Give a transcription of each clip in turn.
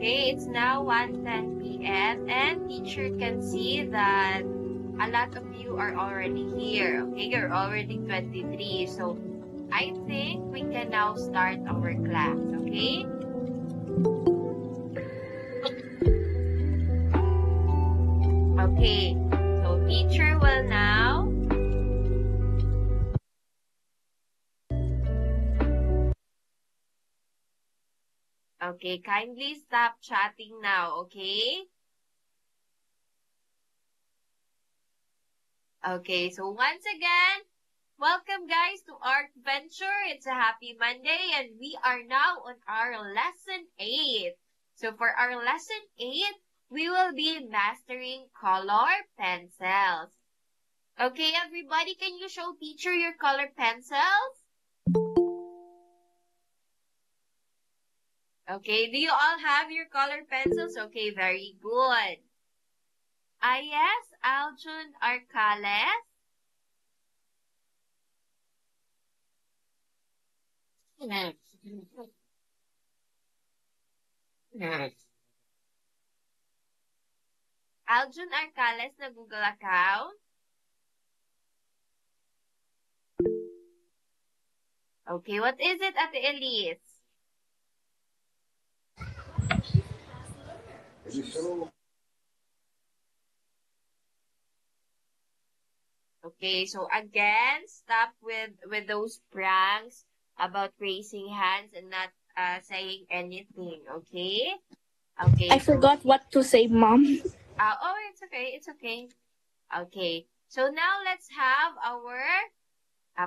Okay, it's now 1:10 p.m. and teacher can see that a lot of you are already here. Okay, you're already 23. So I think we can now start our class. Okay? Okay, so teacher will now okay, kindly stop chatting now, okay? Okay, so once again, welcome guys to Art Venture. It's a happy Monday and we are now on our lesson 8. So for our lesson 8, we will be mastering color pencils. Okay, everybody, can you show teacher your color pencils? Okay, do you all have your color pencils? Okay, very good. Yes, Aljun Arcales. Aljun Arcales na Google account. Okay, what is it, Ate Elise? Okay, so again, stop with those pranks about raising hands and not saying anything, okay? Okay. I forgot what to say, Mom. Oh, it's okay. It's okay. Okay. So now let's have our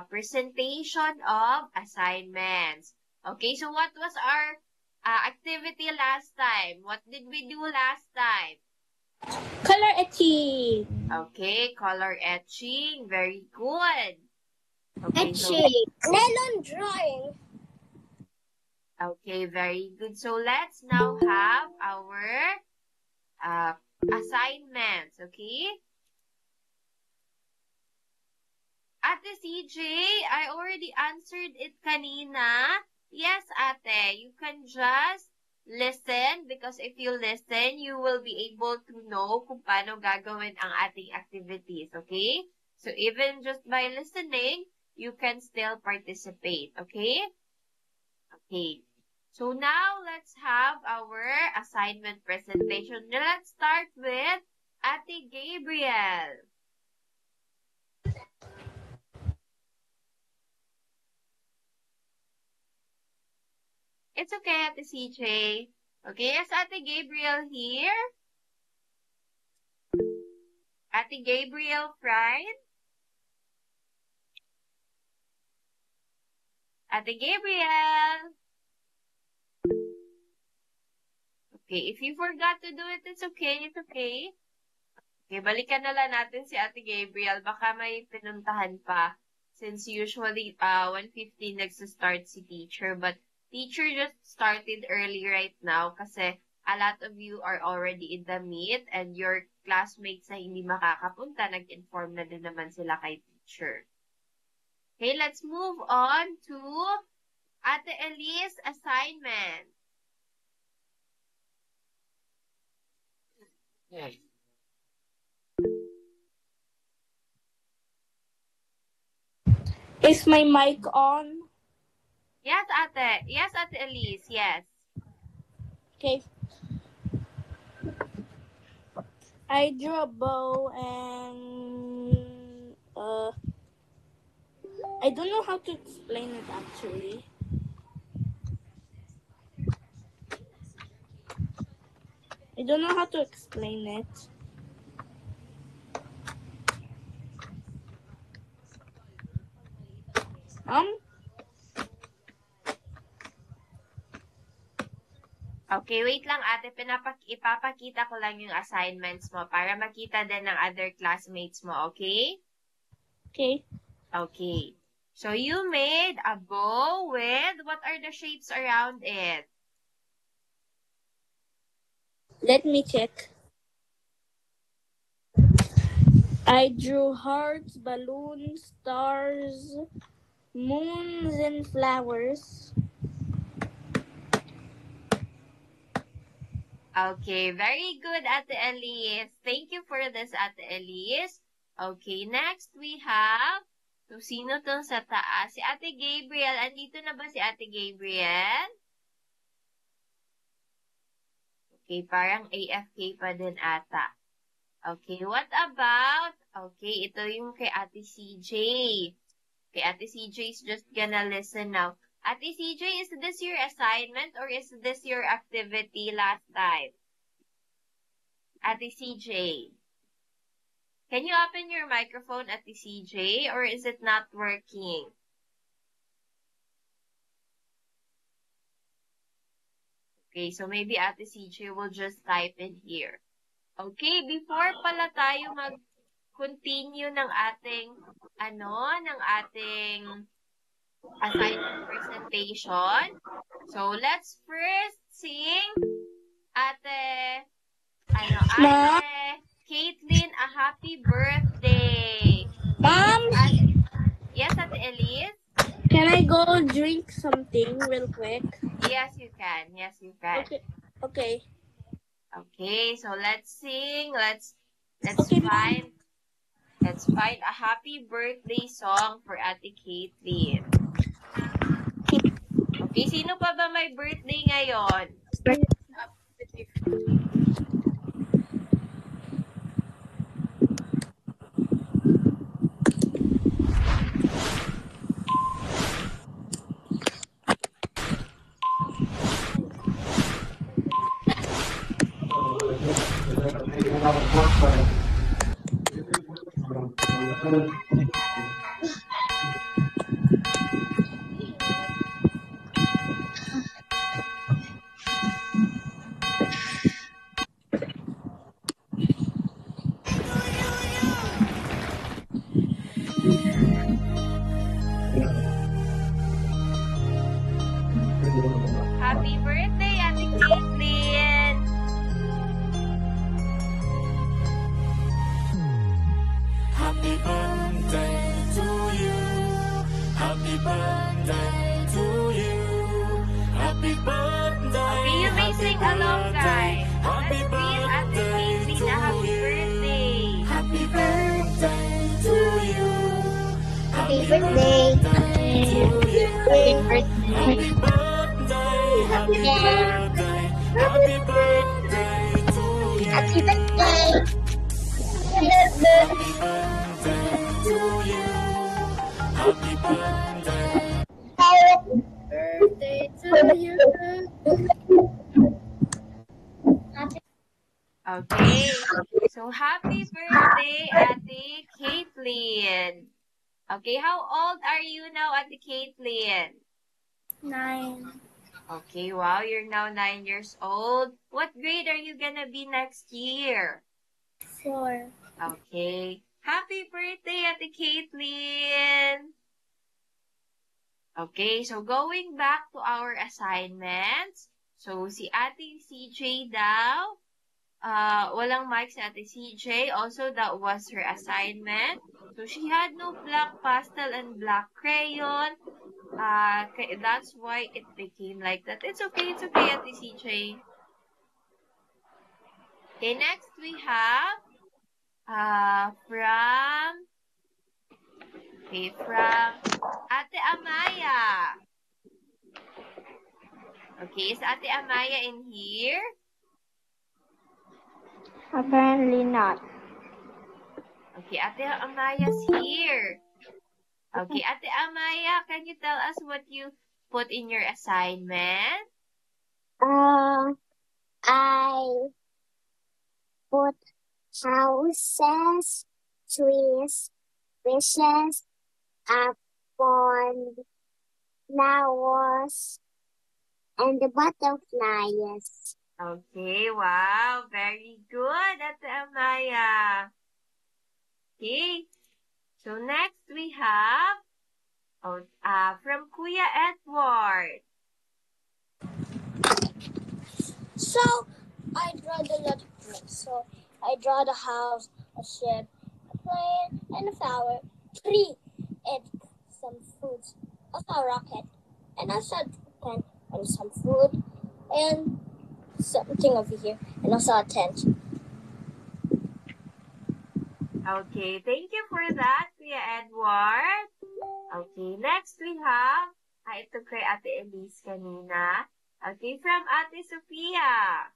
presentation of assignments. Okay, so what was our activity last time? What did we do last time? Color etching. Okay, color etching. Very good. Okay, Etching. Melon drawing. Okay, very good. So let's now have our assignments, okay? Ate CJ, I already answered it kanina. Yes, ate, you can just listen because if you listen, you will be able to know kung paano gagawin ang ating activities, okay? So even just by listening, you can still participate, okay? Okay. So now let's have our assignment presentation. Now let's start with Ate Gabriel. It's okay, Ate CJ. Okay, is Ate Gabriel here? Ate Gabriel Pride? Ate Gabriel? Okay, if you forgot to do it, it's okay. It's okay. Okay, balikan na lang natin si Ate Gabriel. Baka may pinuntahan pa. Since usually, 1:15 nagsa-start si teacher. But teacher just started early right now kasi a lot of you are already in the meet and your classmates na hindi makakapunta, nag-inform na din naman sila kay teacher. Okay, let's move on to Ate Elise assignment. Yes. Is my mic on? Yes, Ate. Yes, Ate Elise. Yes. Okay. I drew a bow and I don't know how to explain it actually. I don't know how to explain it. Okay, wait lang ate. Ipapakita ko lang yung assignments mo para makita din ng other classmates mo, okay? Okay. Okay. So you made a bow with, what are the shapes around it? Let me check. I drew hearts, balloons, stars, moons, and flowers. Okay, very good, Ate Elise. Thank you for this, Ate Elise. Okay, next we have, so sino tong sa taas? Si Ate Gabriel. Andito na ba si Ate Gabriel? Okay, parang AFK pa din ata. Okay, what about, okay, ito yung kay Ate CJ. Okay, Ate CJ is just gonna listen now. Ate CJ, is this your assignment or is this your activity last time? Ate CJ. Can you open your microphone, Ate CJ, or is it not working? Okay, so maybe Ate CJ will just type in here. Okay, before pala tayo mag-continue ng ating, ng ating assignment presentation. So, let's first sing Ate Caitlin a happy birthday. Mom? Yes, Ate Elise? Can I go drink something real quick? Yes, you can. Yes, you can. Okay. Okay, so let's sing. Let's Okay, find a happy birthday song for Ate Caitlin. Okay, sino pa ba may birthday ngayon? Happy birthday, Ate Caitlin! Happy birthday to you. Happy birthday to you. Happy birthday. Okay, you may sing along, guys. Happy Let's wish Ate Caitlin a happy birthday. Happy birthday to you. Happy birthday. Happy birthday. Happy birthday. Happy birthday to you. Happy birthday. Happy birthday to you. Happy birthday. Birthday to you. Okay, so happy birthday, Ate Caitlin. Okay, how old are you now, Ate Caitlin? 9. Okay, wow, you're now 9 years old. What grade are you gonna be next year? 4. Okay, happy birthday, Ate Caitlin. Okay, so going back to our assignments. So, si Ate CJ daw, walang mic si Ate CJ. Also, that was her assignment. So, she had no black pastel and black crayon. That's why it became like that. It's okay, Ate CJ. Okay, next we have, from Ate Amaya. Okay, is Ate Amaya in here? Apparently not. Okay, Ate Amaya's here. Okay, Ate Amaya, can you tell us what you put in your assignment? I put houses, trees, fishes, pond, flowers, and the butterflies. Okay, wow, very good, Ate Amaya. Okay, so next we have, from Kuya Edward. So, I draw a lot of things. So, I draw the house, a ship, a plane, and a flower, tree, and some fruits, also a rocket, and a sun pen, and some food, and something over here, and also a tent. Okay, thank you for that, Kuya Edward. Okay, next we have, ito kay Ate Elise kanina. Okay, from Ate Sophia.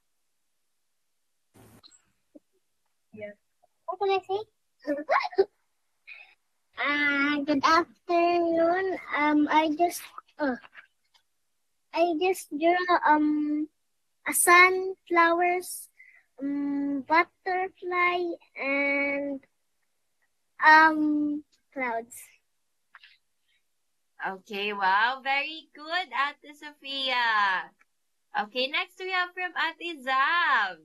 What can I say? Good afternoon. I just drew a sunflowers, butterfly, and clouds. Okay, wow, very good, Ate Sophia. Okay, next we have from Ate Zab.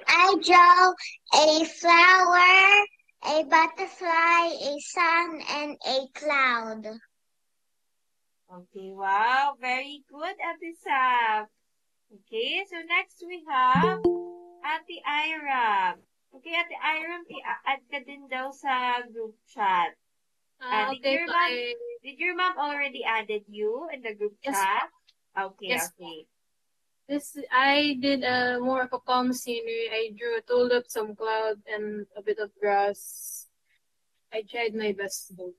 I draw a flower, a butterfly, a sun, and a cloud. Okay, wow, very good, Ate Zab. Okay, so next we have Ate Ira. Okay, Ate Ira, i-add ka din daw sa group chat. Okay, Did your mom already added you in the group Yes. chat? Okay, Yes. okay. I did more of a calm scenery. I drew a tulip, some cloud, and a bit of grass. I tried my best though.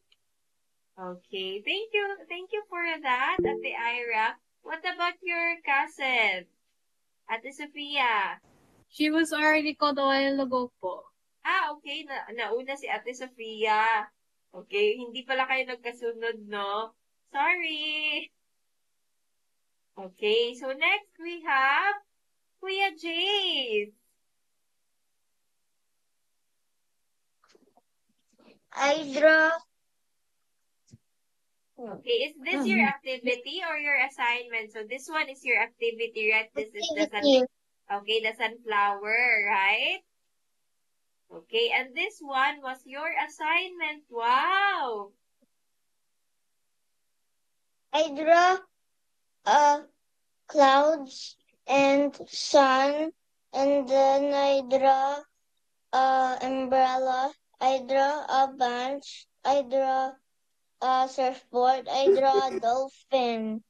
Okay, thank you. Thank you for that, Ate Ira. What about your cousin, Ate Sophia? She was already called a while ago po. Okay. Nauna si Ate Sophia. Okay, hindi pala kayo nagkasunod, no? Sorry. Okay, so next we have Kuya Jace. I draw. Okay, is this your activity or your assignment? So this one is your activity, right? This is the the sunflower, right? Okay, and this one was your assignment. Wow! I draw clouds and sun, and then I draw umbrella. I draw a bench. I draw a surfboard. I draw a dolphin.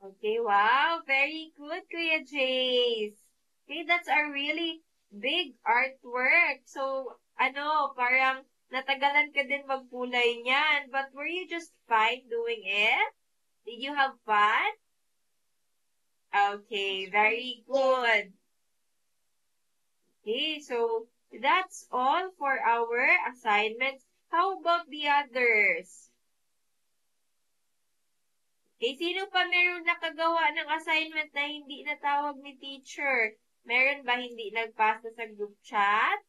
Okay, wow. Very good, Kuya Jace. Okay, that's a really big artwork. So, parang natagalan ka din magkulay niyan. But were you just fine doing it? Did you have fun? Okay, very good. Okay, so that's all for our assignments. How about the others? Okay, sino pa meron nakagawa ng assignment na hindi natawag ni teacher? Meron ba hindi nagpasa sa group chat?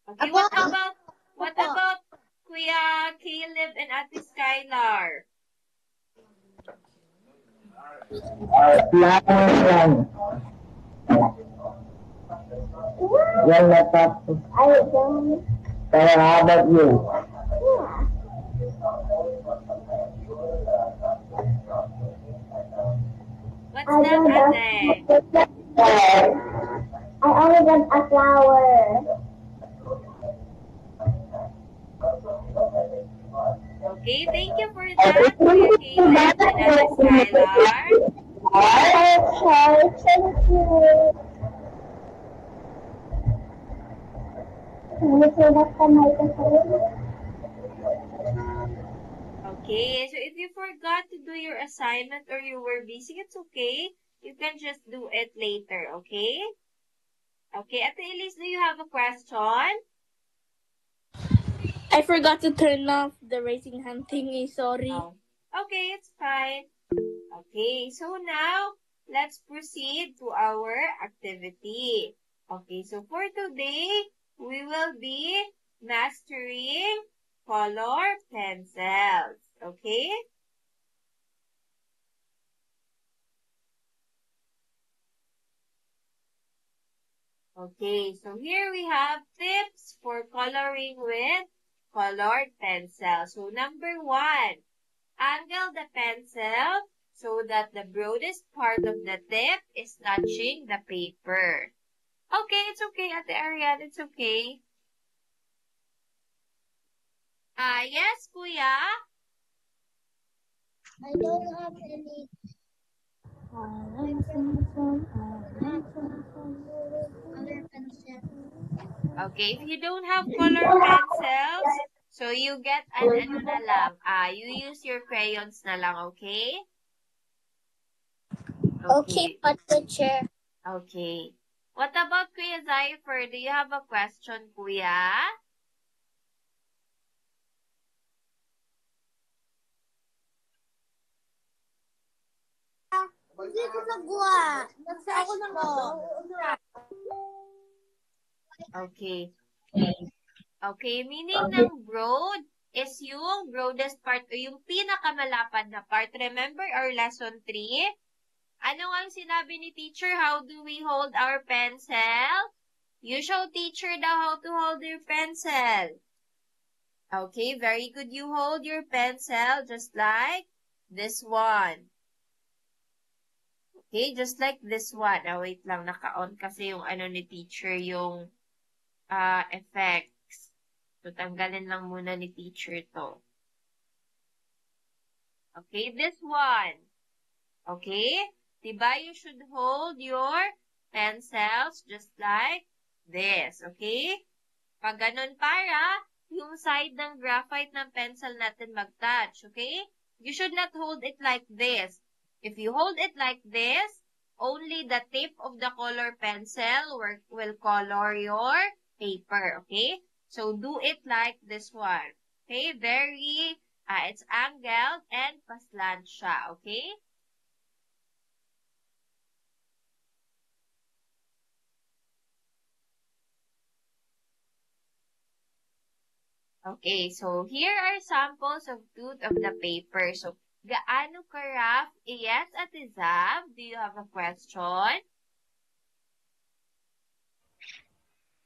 Okay, what about Kuya Caleb and Ate Skylar? Yan natapos. I don't. Pero how about you? Yeah. What's that, Ate? I only got a flower. Okay, thank you for that, Kuya Caleb and Ate Skylar. Okay, thank you. Okay, so if you forgot to do your assignment or you were busy, it's okay. You can just do it later, okay? Okay, Ate Elise, do you have a question? I forgot to turn off the raising hand thingy. Sorry. Oh. Okay, it's fine. Okay, so now, let's proceed to our activity. Okay, so for today, we will be mastering color pencils. Okay? Okay, so here we have tips for coloring with colored pencil. So number 1, angle the pencil so that the broadest part of the tip is touching the paper. Okay, it's okay, Ate Ariane, it's okay. Yes, Kuya. I don't have any color pencil. Okay, if you don't have color pencils, so you get an ano na lang. You use your crayons na lang, okay? Okay, but teacher. Okay. What about Kuya Zypher? Do you have a question, Kuya? Hindi ko nagawa. Ako lang ako. Okay. Okay, meaning ng broad is yung broadest part o yung pinakamalapad na part. Remember our lesson 3? Ano ang sinabi ni teacher? How do we hold our pencil? You show teacher daw how to hold your pencil. Okay, very good. You hold your pencil just like this one. Okay, just like this one. Wait lang, naka-on kasi yung ano ni teacher, yung effects. So, tanggalin lang muna ni teacher to. Okay, this one. Okay? Diba, you should hold your pencils just like this. Okay? Pag ganun para yung side ng graphite ng pencil natin mag-touch. Okay? You should not hold it like this. If you hold it like this, only the tip of the color pencil will color your paper. Okay? So, do it like this one. Okay? Very, it's angled and paslant siya. Okay? Okay, so here are samples of tooth of the paper. So, gaano ka-rough? Yes, Ate Zab, do you have a question?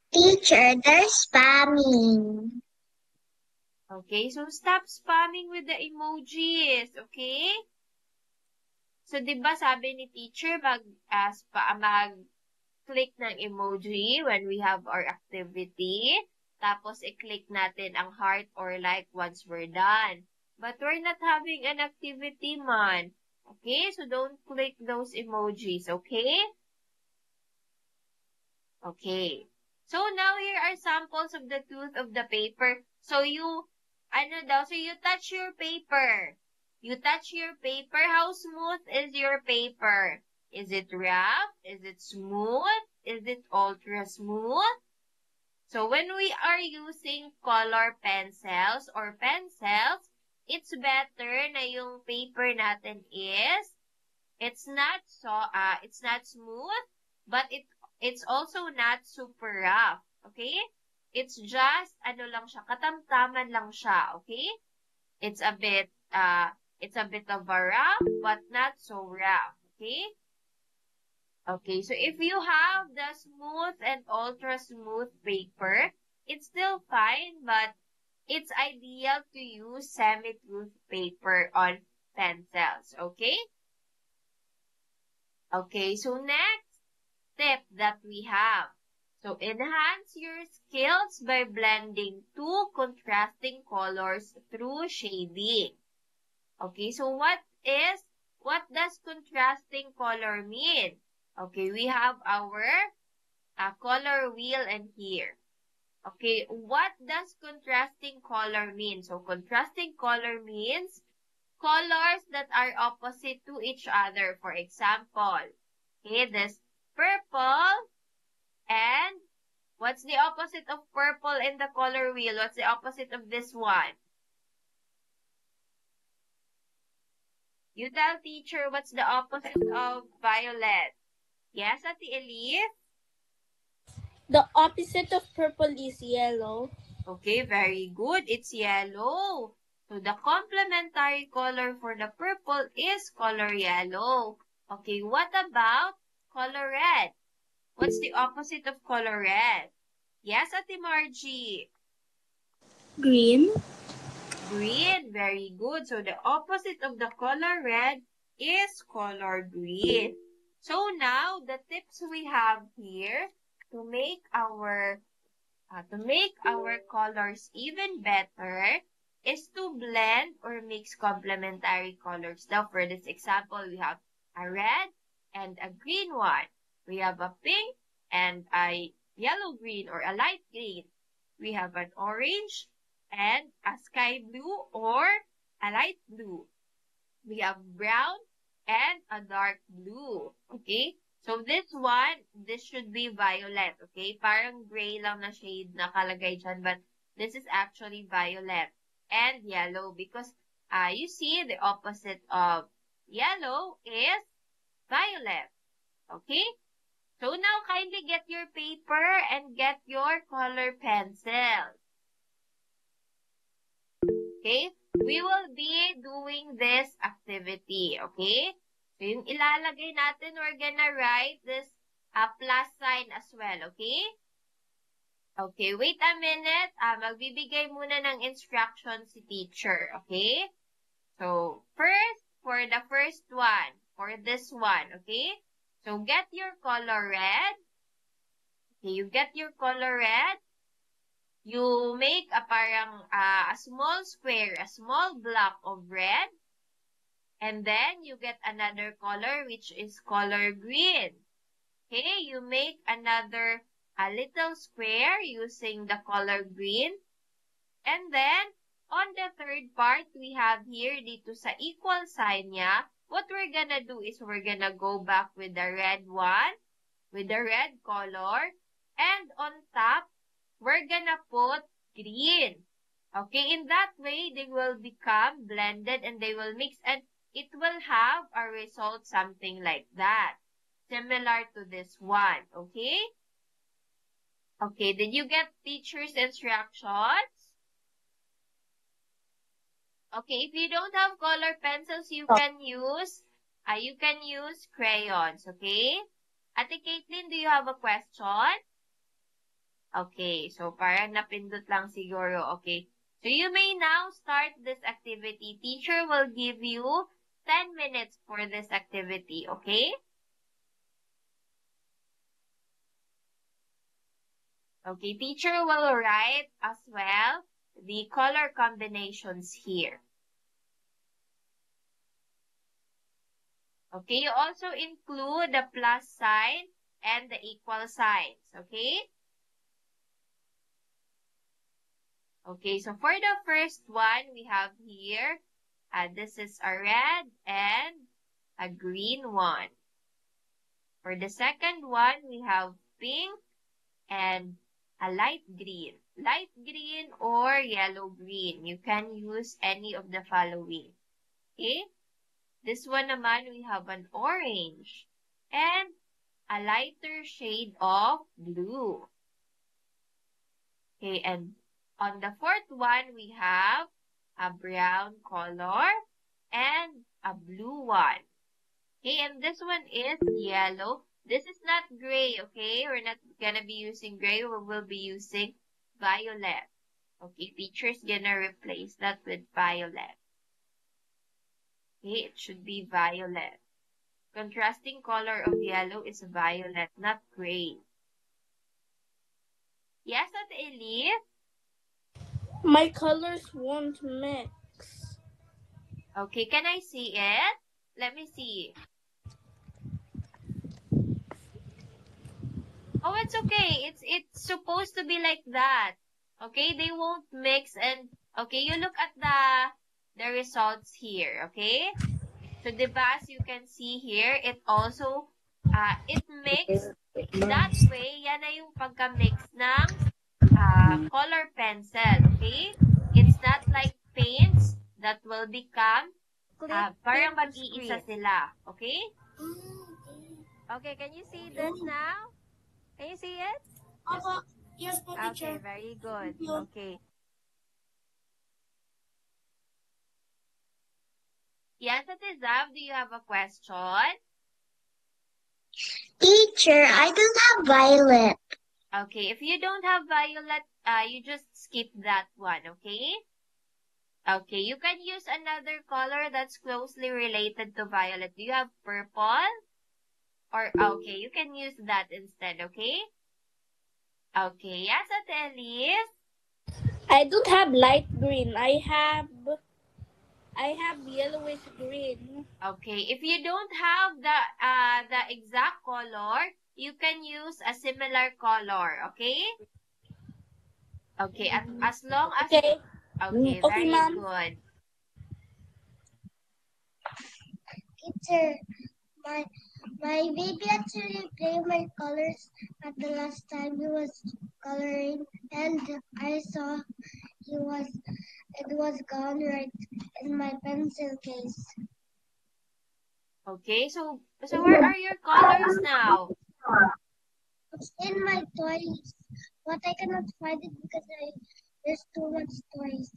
Teacher, they're spamming. Okay, so stop spamming with the emojis, okay? So, di ba sabi ni teacher, mag-click ng emoji when we have our activity. Tapos, i-click natin ang heart or like once we're done. But we're not having an activity, man. Okay? So, don't click those emojis, okay? Okay. So, now here are samples of the tooth of the paper. So, you touch your paper. You touch your paper. How smooth is your paper? Is it rough? Is it smooth? Is it ultra smooth? So, when we are using color pencils or pencils, it's better na yung paper natin it's not smooth, but it's also not super rough. Okay? It's just, katamtaman lang siya. Okay? It's a bit of a rough, but not so rough. Okay? Okay, so if you have the smooth and ultra smooth paper, it's still fine, but it's ideal to use semi-smooth paper on pencils, okay? Okay, so next tip that we have. So enhance your skills by blending two contrasting colors through shading. Okay, so what does contrasting color mean? Okay, we have our color wheel in here. Okay, what does contrasting color mean? So, contrasting color means colors that are opposite to each other. For example, okay, this purple and what's the opposite of purple in the color wheel? What's the opposite of this one? You tell teacher what's the opposite of violet. Yes, Ate Elise? The opposite of purple is yellow. Okay, very good. It's yellow. So, the complementary color for the purple is color yellow. Okay, what about color red? What's the opposite of color red? Yes, Ate Margie. Green. Green, very good. So, the opposite of the color red is color green. So, now, the tips we have here to make our colors even better is to blend or mix complementary colors. Now, for this example, we have a red and a green one. We have a pink and a yellow-green or a light green. We have an orange and a sky blue or a light blue. We have brown and a dark blue. Okay? So this one, this should be violet. Okay? Parang gray lang na shade nakalagay dyan, but this is actually violet and yellow because you see the opposite of yellow is violet. Okay? So now kindly get your paper and get your color pencil. Okay? We will be doing this activity. Okay? So yung ilalagay natin, we're gonna write this plus sign as well. Okay? Okay, wait a minute. Magbibigay muna ng instructions si teacher. Okay? So, first, for the first one, for this one, okay? So, get your color red. Okay, you get your color red. You make a parang a small square, a small block of red. And then, you get another color, which is color green. Okay, you make another a little square using the color green. And then, on the third part, we have here dito sa equal sign niya, what we're gonna do is we're gonna go back with the red one, with the red color, and on top, we're gonna put green. Okay, in that way, they will become blended and they will mix and it will have a result something like that. Similar to this one, okay? Okay, did you get teacher's instructions? Okay, if you don't have color pencils, you can use crayons, okay? Ate Caitlin, do you have a question? Okay, so parang napindot lang siguro, okay. So you may now start this activity. Teacher will give you 10 minutes for this activity, okay? Okay, teacher will write as well the color combinations here. Okay, you also include the plus sign and the equal signs, okay? Okay, so for the first one, we have here, this is a red and a green one. For the second one, we have pink and a light green or yellow green. You can use any of the following. Okay? This one naman, we have an orange and a lighter shade of blue. Okay, and on the fourth one, we have a brown color and a blue one. Okay, and this one is yellow. This is not gray, okay? We're not gonna be using gray. We will be using violet. Okay, teacher's gonna replace that with violet. Okay, it should be violet. Contrasting color of yellow is violet, not gray. Yes, Ate Elise? My colors won't mix. Okay, can I see it? Let me see. Oh, it's okay. It's supposed to be like that. Okay, they won't mix and okay, you look at the results here, okay? So the as you can see here, it also it mixed that way. Yan na yung pagka-mix ng color pencil, okay? It's not like paints that will become parang mag-iisa sila, okay? Okay, can you see this now? Can you see it? Yes, teacher. Okay, very good. Okay. Yes, Ate Zav, do you have a question? Teacher, I don't have violet. Okay, if you don't have violet, you just skip that one, okay? Okay, you can use another color that's closely related to violet. Do you have purple? Or, okay, you can use that instead, okay? Okay, yes, Ate Elise? I don't have light green. I have yellowish green. Okay, if you don't have the exact color, you can use a similar color, okay? Okay, as long as Okay. okay, Okay, very ma'am. good. Teacher, my baby actually played my colors at the last time he was coloring, and I saw it was gone right in my pencil case. Okay, so where are your colors now? It's in my toys, but I cannot find it because there's too much toys.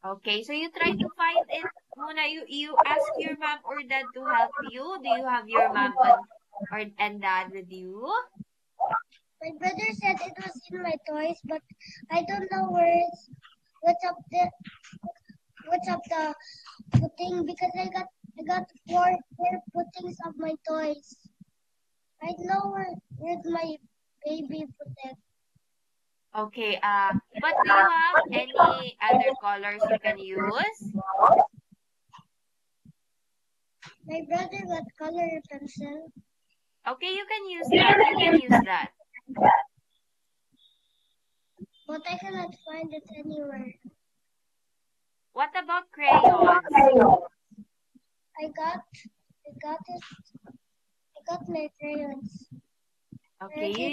Okay, so you try to find it muna. You ask your mom or dad to help you. Do you have your mom and dad with you? My brother said it was in my toys, but I don't know what's up the putting because I got four puttings of my toys. I know where's my baby put it. Okay, but do you have any other colors you can use? My brother got color pencil, Okay, you can use that. You can use that. but I cannot find it anywhere. What about crayons? I got it. I got my crayons. Okay, you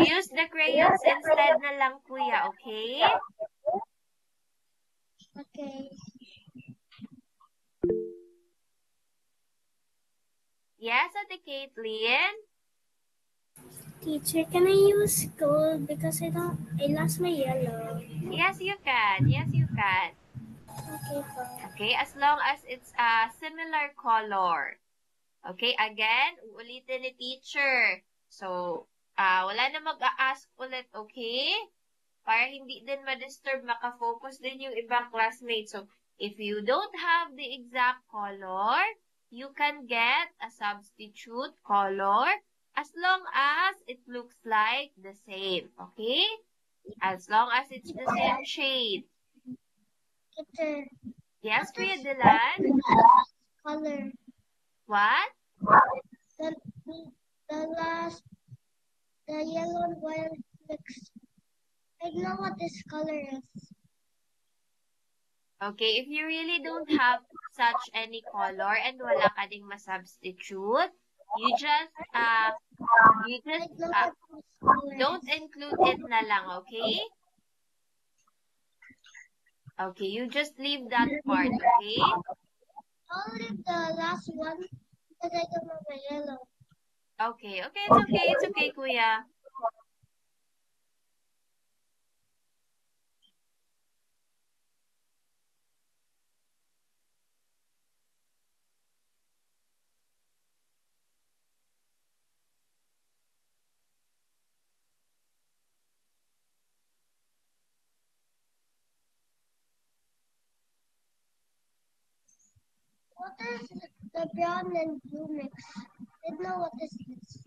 use the crayons instead na lang, kuya, okay? Okay. Yes, Ate Caitlin? Teacher, can I use gold because I lost my yellow. Yes, you can. Yes, you can. Okay, fine. Okay, as long as it's a similar color. Okay, again, uulitin ni teacher. So, wala na mag-a-ask ulit, okay? Para hindi din ma-disturb, makafocus din yung ibang classmates. So, if you don't have the exact color, you can get a substitute color as long as it looks like the same, okay? As long as it's the same shade. Teacher, Yes, what Kuya is Dylan? color? What? The the yellow and white mix. I know what this color is. Okay, if you really don't have such any color and wala ka ding ma-substitute, you just I know what this color don't is. include it na lang, okay? Okay, you just leave that part, okay? I'll leave the last one because I don't know the yellow. Okay, it's okay, it's okay, kuya. What is the brown and blue mix? I don't know what this is.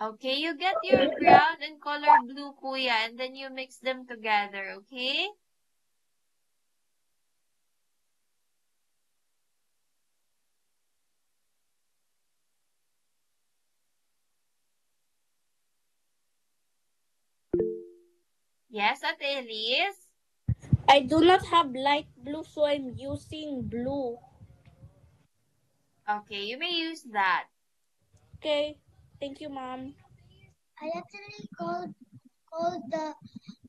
Okay, you get your brown and color blue, kuya, and then you mix them together, okay? Yes, Ate Elise? I do not have light blue, so I'm using blue. Okay, you may use that. Okay. Thank you, Mom. I actually called the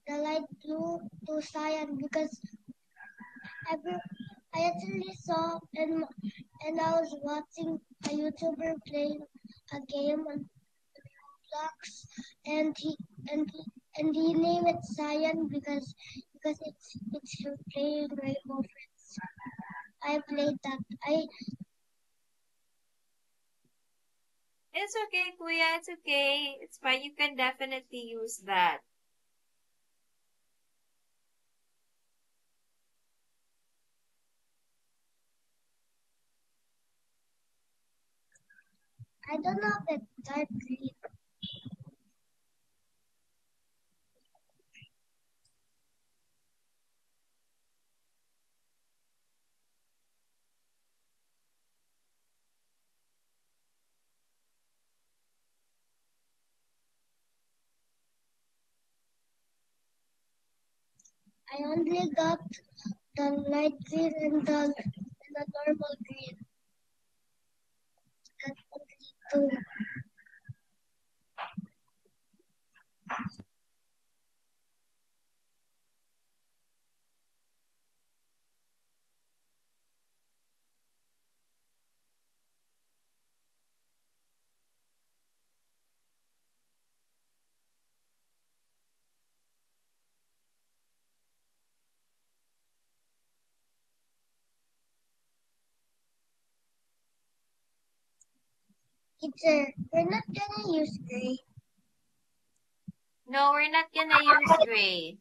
light blue to cyan because I actually saw and I was watching a YouTuber playing a game on Roblox and he named it Cyan because it's playing Rainbow Friends. I played that. It's okay, kuya, it's okay. It's fine, you can definitely use that. I don't know if it's dark green. I only got the light green and the normal green. And only two. Teacher, we're not gonna use gray. No, we're not gonna use gray.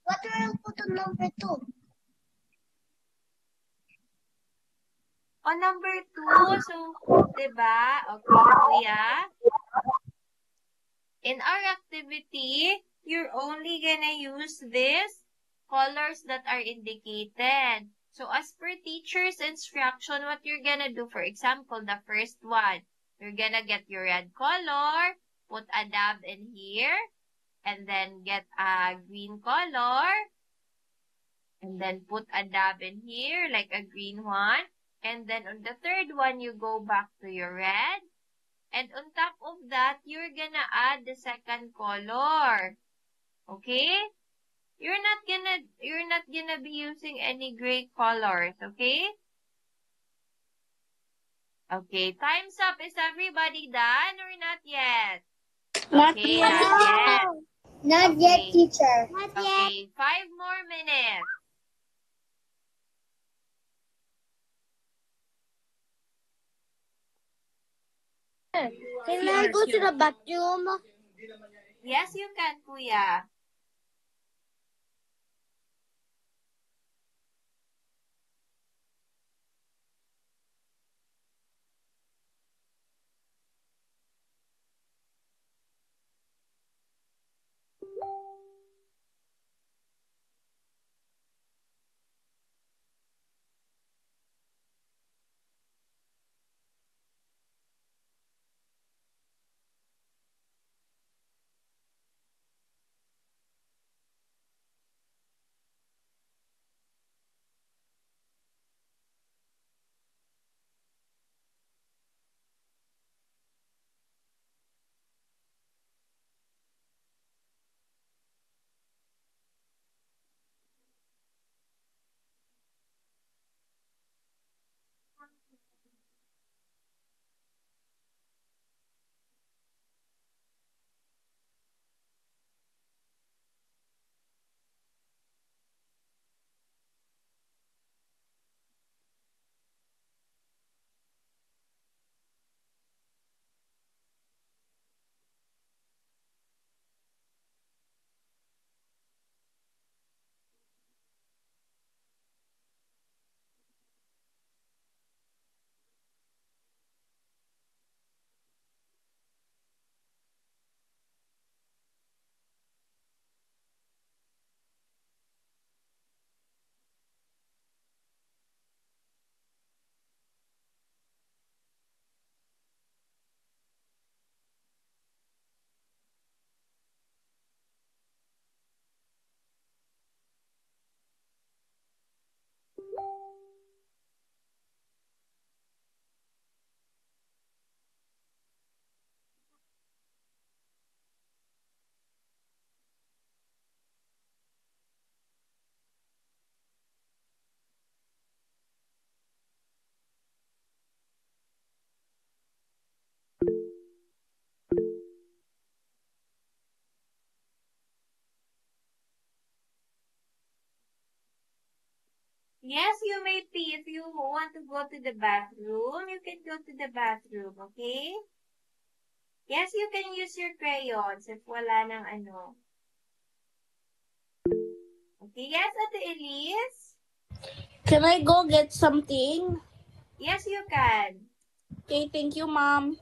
What will I put on number 2? On number 2, so, diba? Okay, kuya. In our activity, you're only gonna use these colors that are indicated. So, as per teacher's instruction, what you're gonna do, for example, the first one, you're gonna get your red color, put a dab in here, and then get a green color, and then put a dab in here, like a green one. And then on the third one, you go back to your red. And on top of that, you're gonna add the second color. Okay? You're not gonna be using any gray colors, okay? Okay, time's up. Is everybody done or not yet? Not Okay, yet. not yet. Not yet, Okay. teacher. Not yet. Okay, 5 more minutes. Can I go to the bathroom? Yes, you can, kuya. Yes, you may pee. If you want to go to the bathroom, you can go to the bathroom, okay? Yes, you can use your crayons if wala nang ano. Okay, yes, Ate Elise? Can I go get something? Yes, you can. Okay, thank you, Mom.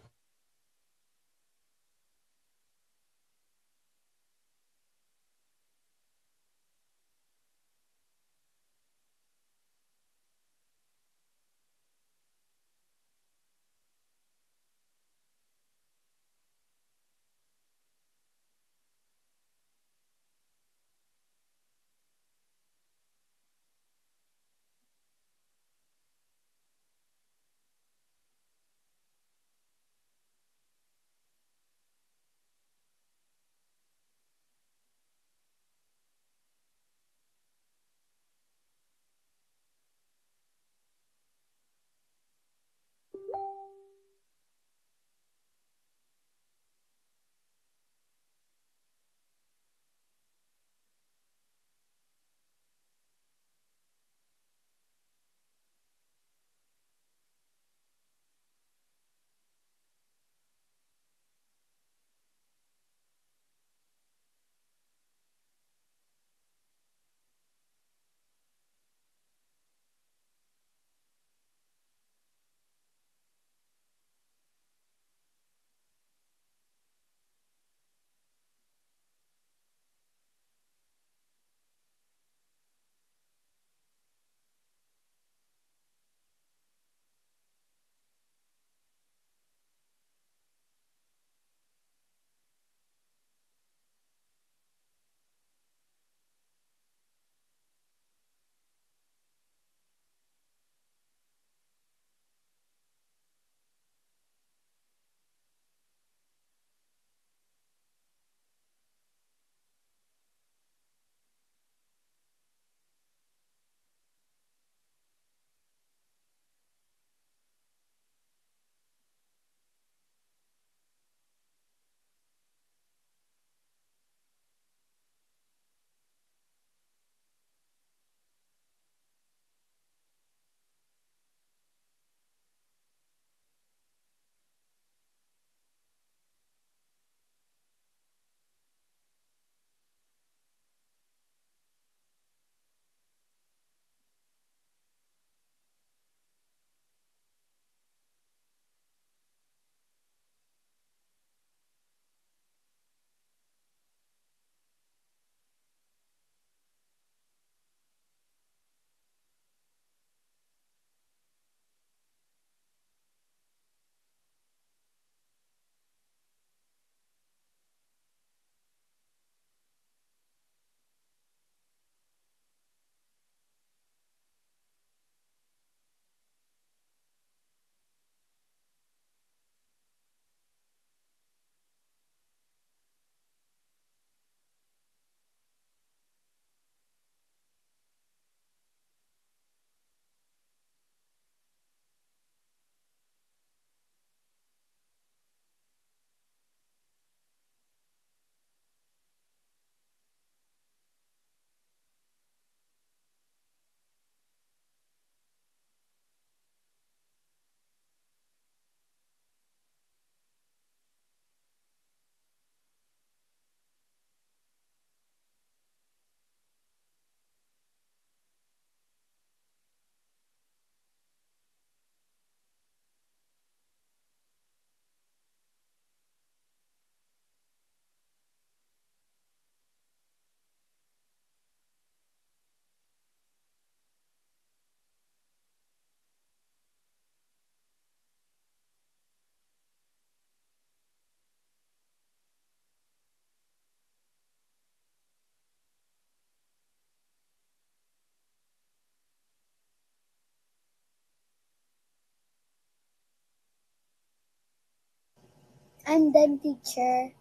I'm done, teacher.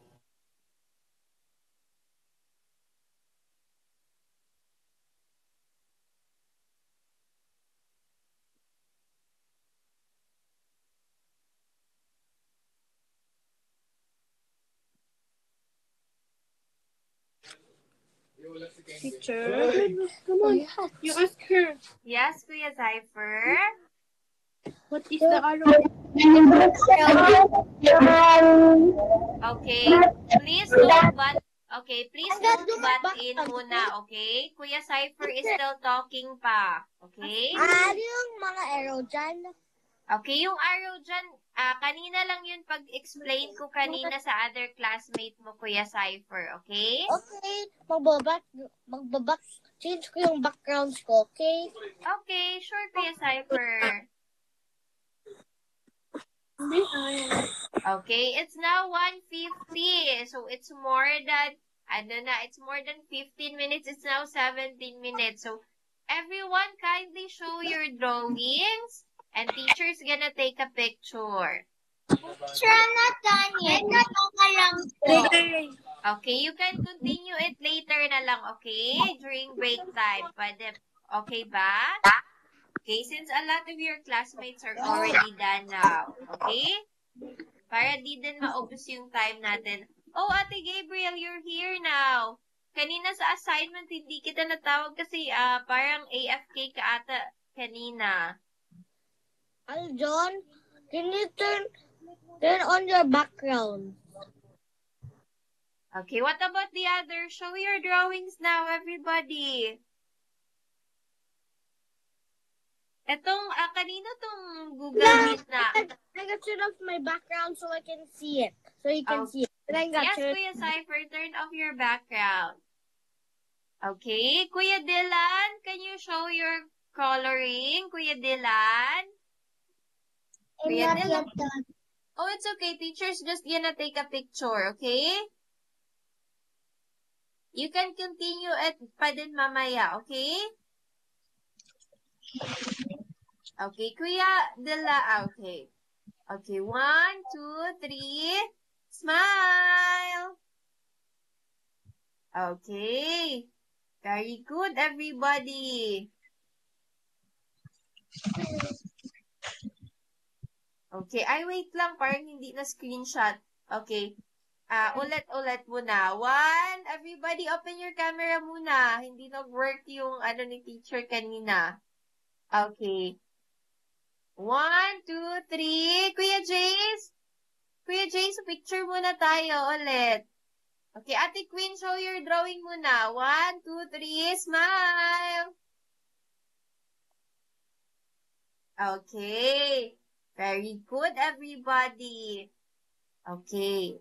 Teacher, Come on. you ask her, Yes, Kuya Cypher? what is the arrow? Okay. Please don't butt in muna, okay? Kuya Cypher is still talking pa. Okay? Ano yung mga arrow dyan? Okay, yung arrow dyan, kanina lang yun pag-explain ko kanina sa other classmate mo, Kuya Cypher, okay? Okay, change ko yung backgrounds ko, okay? Okay, sure, Kuya Cypher. Okay, it's now 1:50. So, it's more than 15 minutes. It's now 17 minutes. So, everyone kindly show your drawings and teacher's gonna take a picture. Sure, I'm not done yet. Okay, you can continue it later na lang, okay? During break time. Pwede, okay ba? Okay, since a lot of your classmates are already done now. Okay? Para di din maubos yung time natin. Oh, Ate Gabriel, you're here now. Kanina sa assignment, hindi kita natawag kasi parang AFK ka ata kanina. John, can you turn on your background? Okay, what about the other? Show your drawings now, everybody. Etong, kanina tong Google Meet na. I got turn off my background so I can see it. So you can see it. Yes, Kuya Cypher, turn off your background. Okay, Kuya Dylan, can you show your coloring? Kuya Dylan? Kuya Dylan? Oh, it's okay. Teacher's just gonna take a picture, okay? You can continue it pa din mamaya, okay? Okay, Kuya Dylan, okay. Okay, 1, 2, 3, smile! Okay. Very good, everybody. Okay. Ay, wait lang. Parang hindi na screenshot. Okay. Ulit muna. 1. Everybody, open your camera muna. Hindi nag-work yung ni teacher kanina. Okay. 1, 2, 3. Kuya Jace? Kuya Jace, picture muna tayo ulit. Okay, Ate Queen, show your drawing muna. 1, 2, 3, smile! Okay. Very good, everybody. Okay.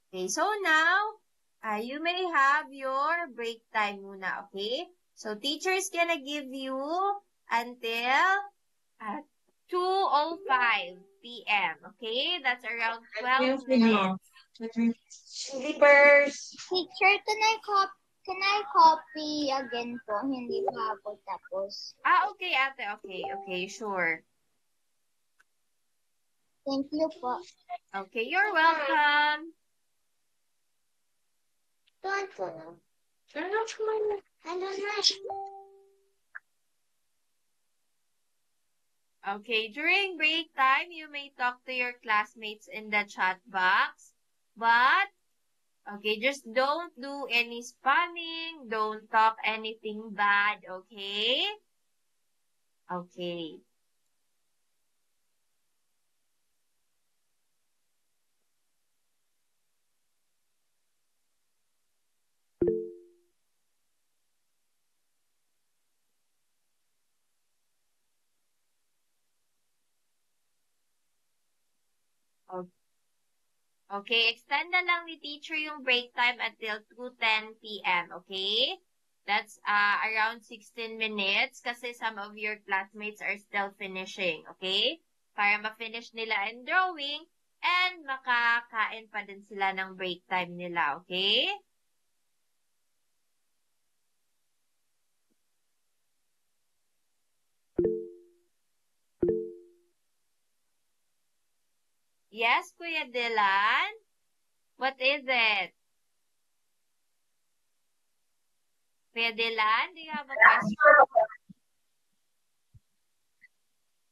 Okay, so now, you may have your break time muna, okay? So, teacher's gonna give you until 2:05 p.m., okay? That's around 12 minutes. Sleepers. Teacher, can I copy again po? Hindi pa ako tapos. Okay, ate. Okay, sure. Thank you po. Okay, you're welcome. Turn off my... I don't know. Okay, during break time, you may talk to your classmates in the chat box. But, okay, just don't do any spamming. Don't talk anything bad, okay? Okay. Okay, extend na lang ni teacher yung break time until 2:10 p.m., okay? That's around 16 minutes kasi some of your classmates are still finishing, okay? Para ma-finish nila ang drawing and makakain pa din sila ng break time nila, okay? Yes, Kuya Dylan? What is it? Kuya Dylan, do you have a question?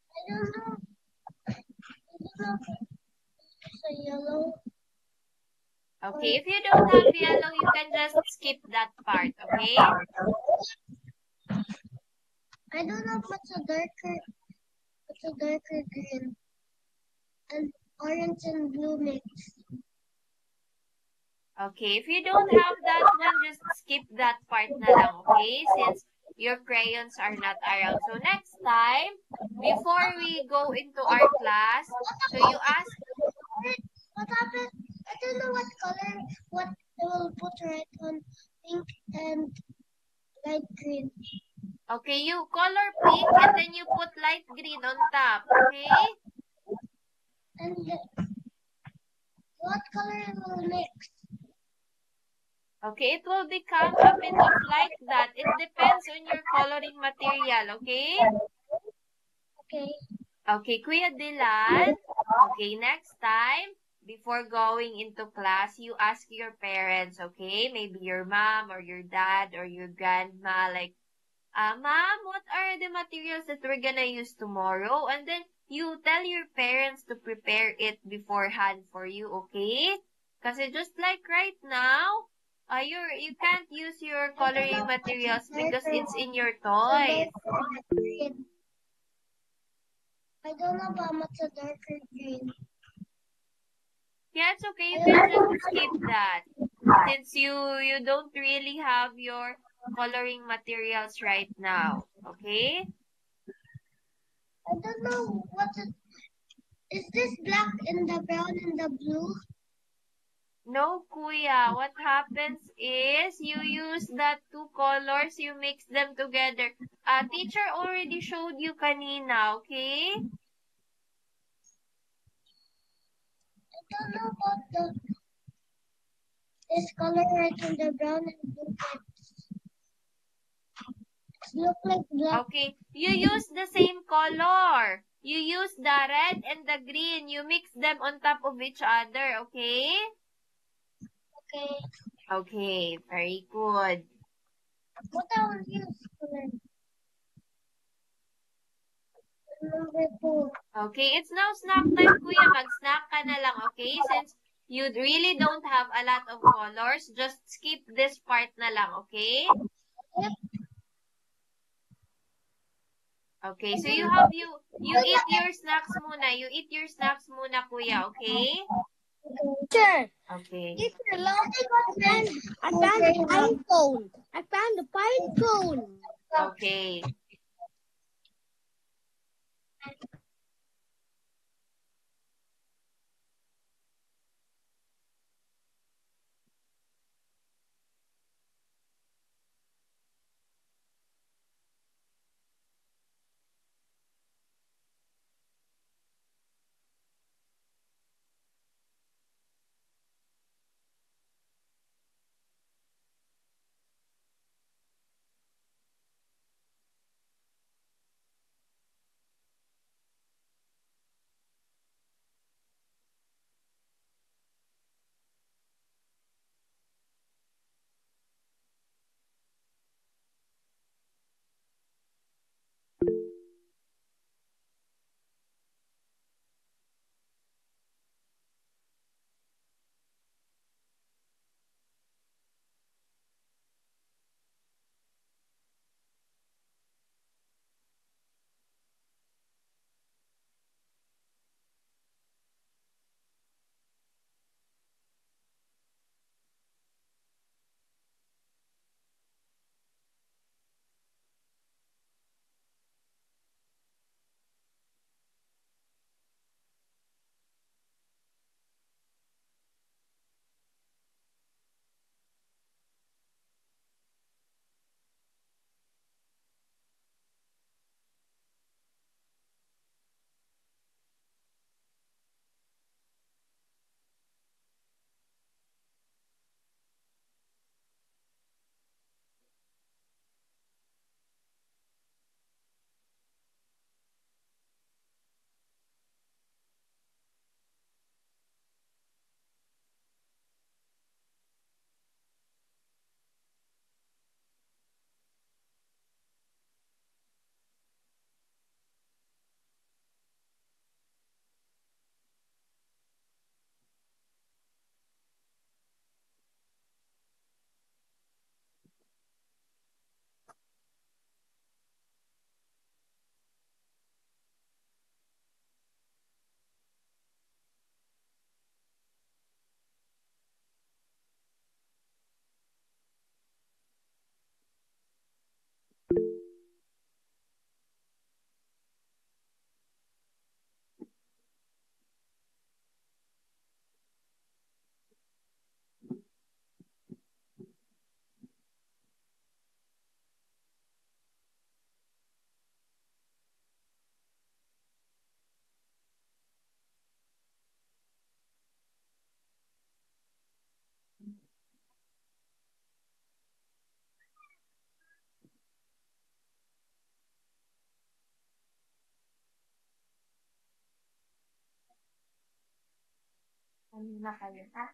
I don't know. I don't know. It's a yellow. Okay, if you don't have yellow, you can just skip that part, okay? I don't know what's a darker green and orange and blue mix. Okay, if you don't have that one, just skip that part na lang, okay? Since your crayons are not around. So next time, before we go into our class, so you ask, What happened? I don't know what color. What they will put right on pink and light green. okay, you color pink and then you put light green on top, okay? And what color will mix? Okay, it will become a bit of like that. It depends on your coloring material, okay? Okay. Okay, Kuya Dylan. Okay, next time, before going into class, you ask your parents, okay? Maybe your mom or your dad or your grandma, like, Mom, what are the materials that we're gonna use tomorrow? And then you tell your parents to prepare it beforehand for you, okay? Kasi just like right now, you can't use your coloring materials because it's in your toys. Green. I don't know how much a darker green. Yeah, it's okay. You can just skip that. Since you don't really have your coloring materials right now. Okay? I don't know what it is. This black and the brown and the blue? No, Kuya. What happens is you use that two colors, you mix them together. Teacher already showed you kanina, okay? I don't know what this color right in the brown and blue mix. It look like black. Okay. You use the same color. You use the red and the green. You mix them on top of each other, okay? Okay. Okay, very good. What I will use color? Number 4. Okay, it's now snack time, Kuya. Mag-snack ka na lang, okay? Since you really don't have a lot of colors, just skip this part na lang, okay? Yep. Okay, so you eat your snacks muna. You eat your snacks muna, Kuya, okay? Sure. Okay. Teacher, look, I found a pine cone. I found a pine cone. Okay. Ano na kayo, ha?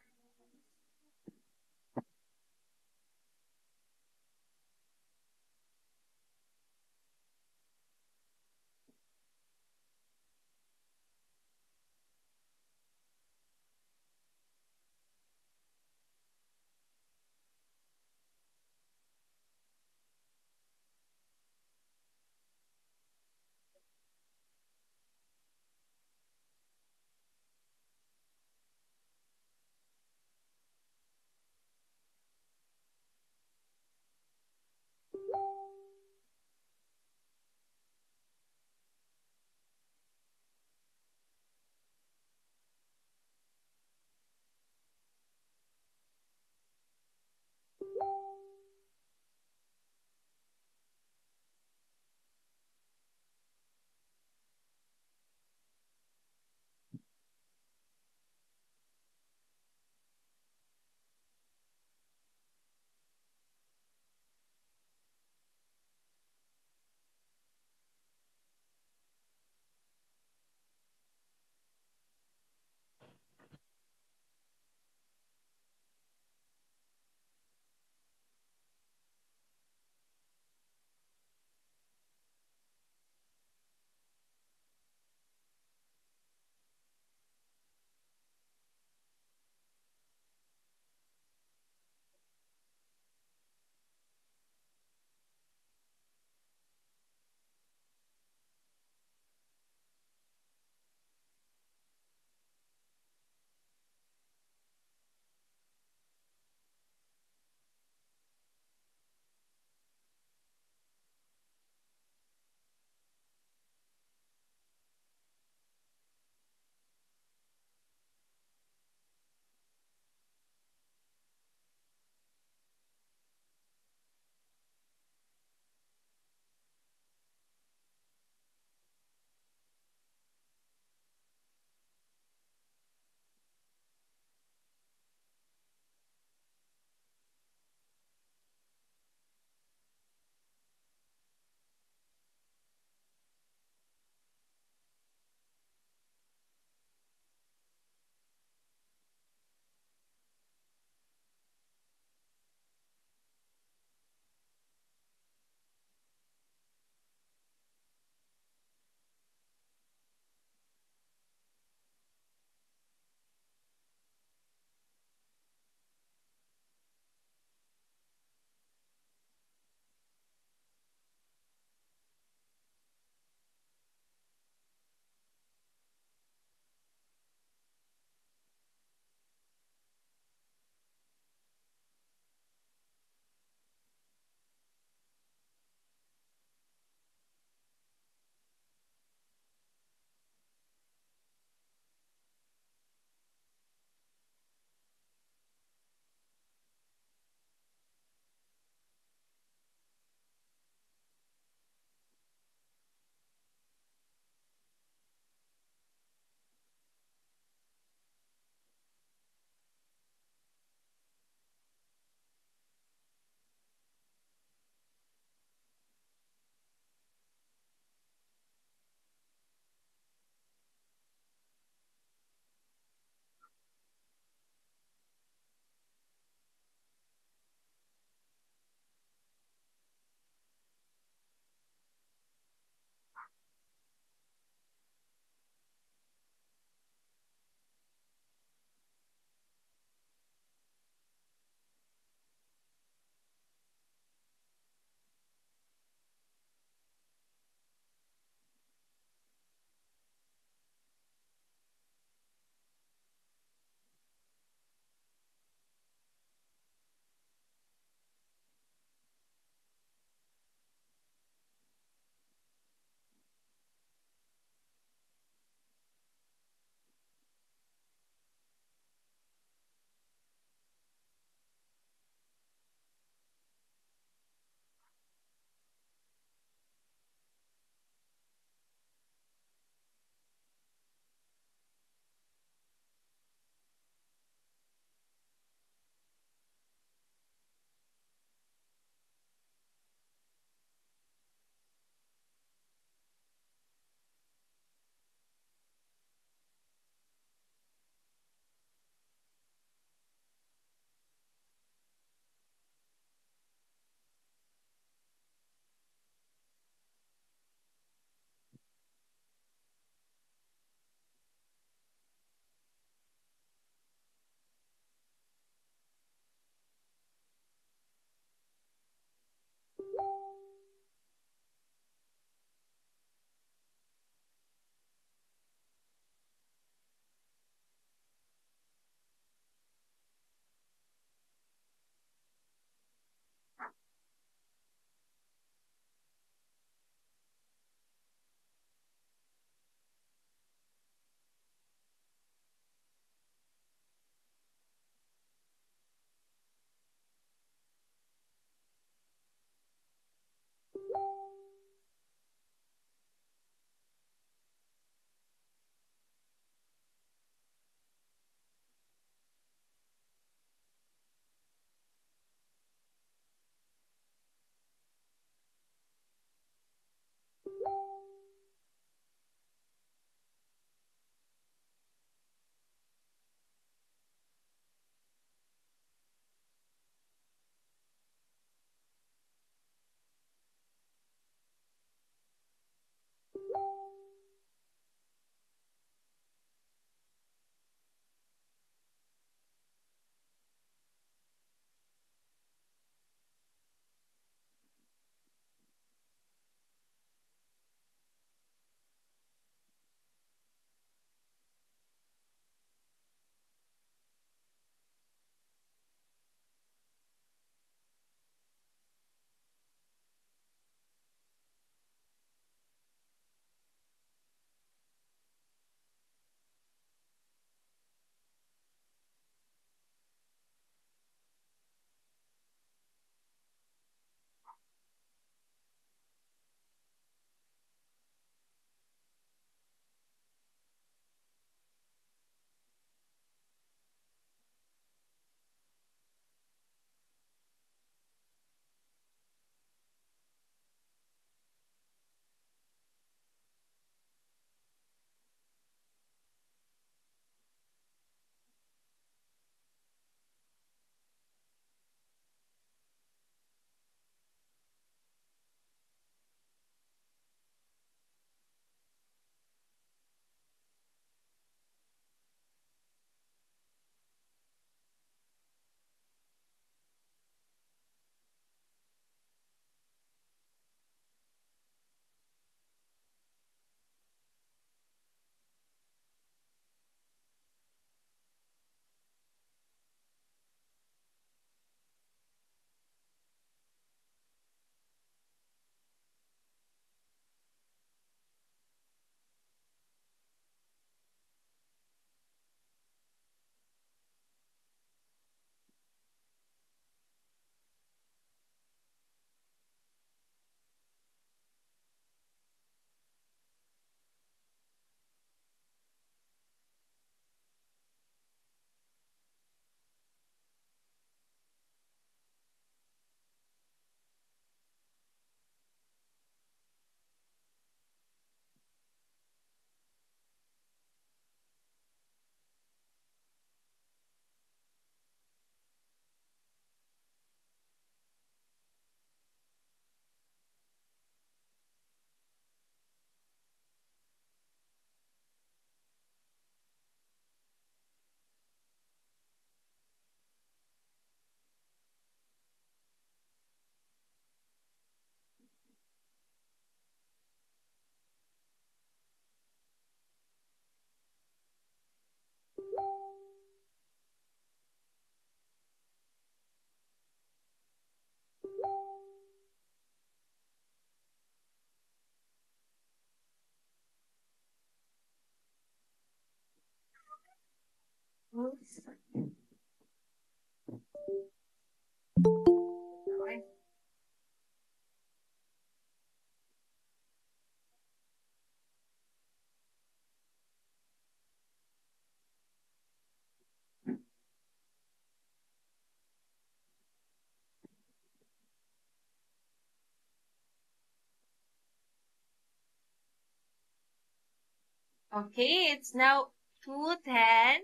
Okay, it's now 2:10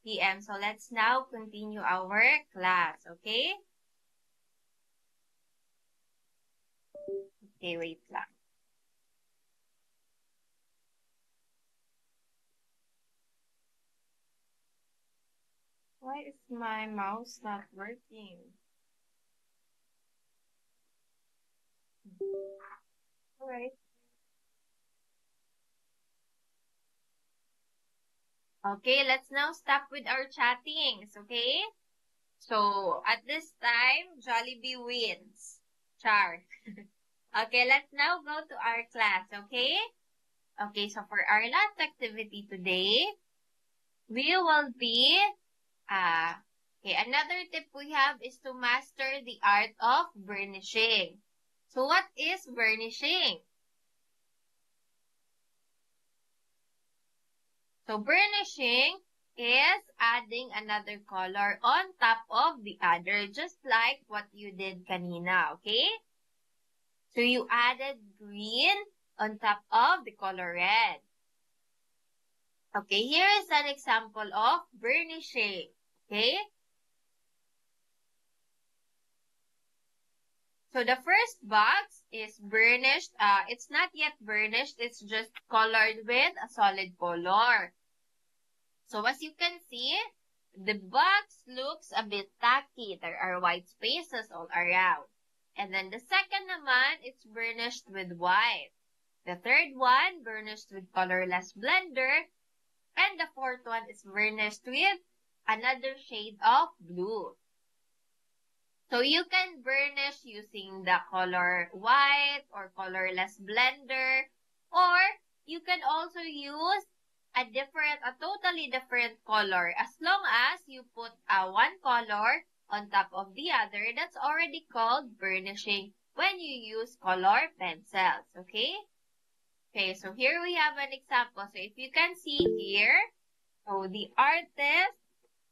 p.m. So let's now continue our class, okay? Okay, wait lang. Why is my mouse not working? Alright. Okay, let's now stop with our chattings, okay? So, at this time, Jollibee wins. Char. Okay, let's now go to our class, okay? Okay, so for our last activity today, we will be, okay, another tip we have is to master the art of burnishing. So, what is burnishing? So, burnishing is adding another color on top of the other, just like what you did kanina, okay? So, you added green on top of the color red. Okay, here is an example of burnishing, okay? So, the first box is burnished. It's not yet burnished. It's just colored with a solid color. So, as you can see, the box looks a bit tacky. There are white spaces all around. And then the second naman, it's burnished with white. The third one, burnished with colorless blender. And the fourth one is burnished with another shade of blue. So you can burnish using the color white or colorless blender, or you can also use a totally different color. As long as you put one color on top of the other, that's already called burnishing when you use color pencils, okay? Okay, so here we have an example. So if you can see here, so the artist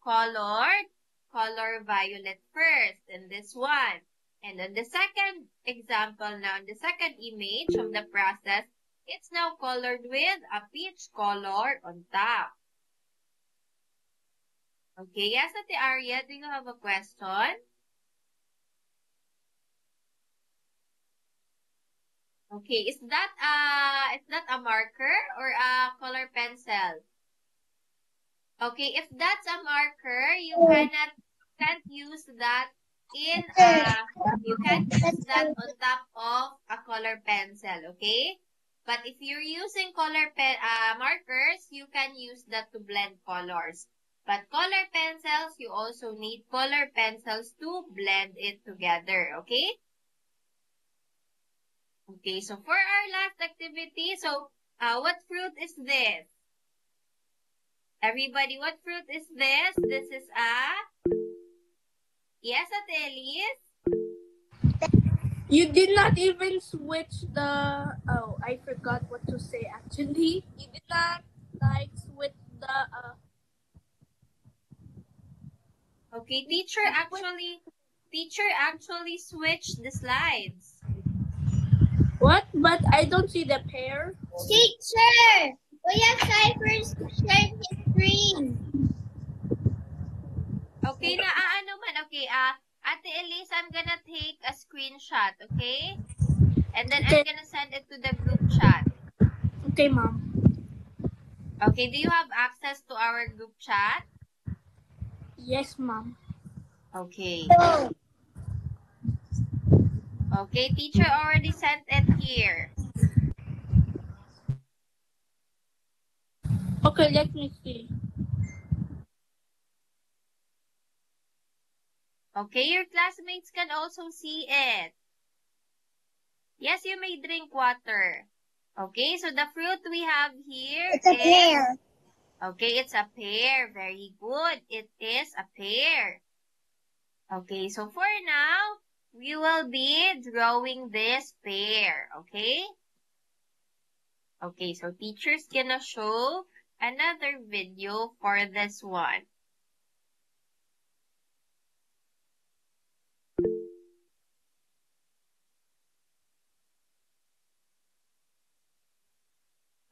colored color violet first in this one. And then the second example now, in the second image of the process, it's now colored with a peach color on top. Okay, yes, Ate Arya, do you have a question? Okay, is that a marker or a color pencil? Okay, if that's a marker, you can't use that you can't use that on top of a color pencil, okay? But if you're using markers, you can use that to blend colors. But color pencils, you also need color pencils to blend it together, okay? Okay, so for our last activity, what fruit is this? Everybody, what fruit is this? This is yes, Ate Elise? You did not even switch the. Oh, I forgot what to say actually. You did not switch the. Okay, teacher actually switched the slides. What? But I don't see the pair. Teacher, we have Cypher's sharing his screen. Okay, okay, Ate Elise, I'm gonna take a screenshot, okay? And then I'm gonna send it to the group chat. Okay, Mom. Okay, do you have access to our group chat? Yes, Mom. Okay. Okay, teacher already sent it here. Okay, let me see. Okay, your classmates can also see it. Yes, you may drink water. Okay, so the fruit we have here It's a pear. Okay, it's a pear. Very good. It is a pear. Okay, so for now, we will be drawing this pear. Okay? Okay, so teacher's gonna show another video for this one.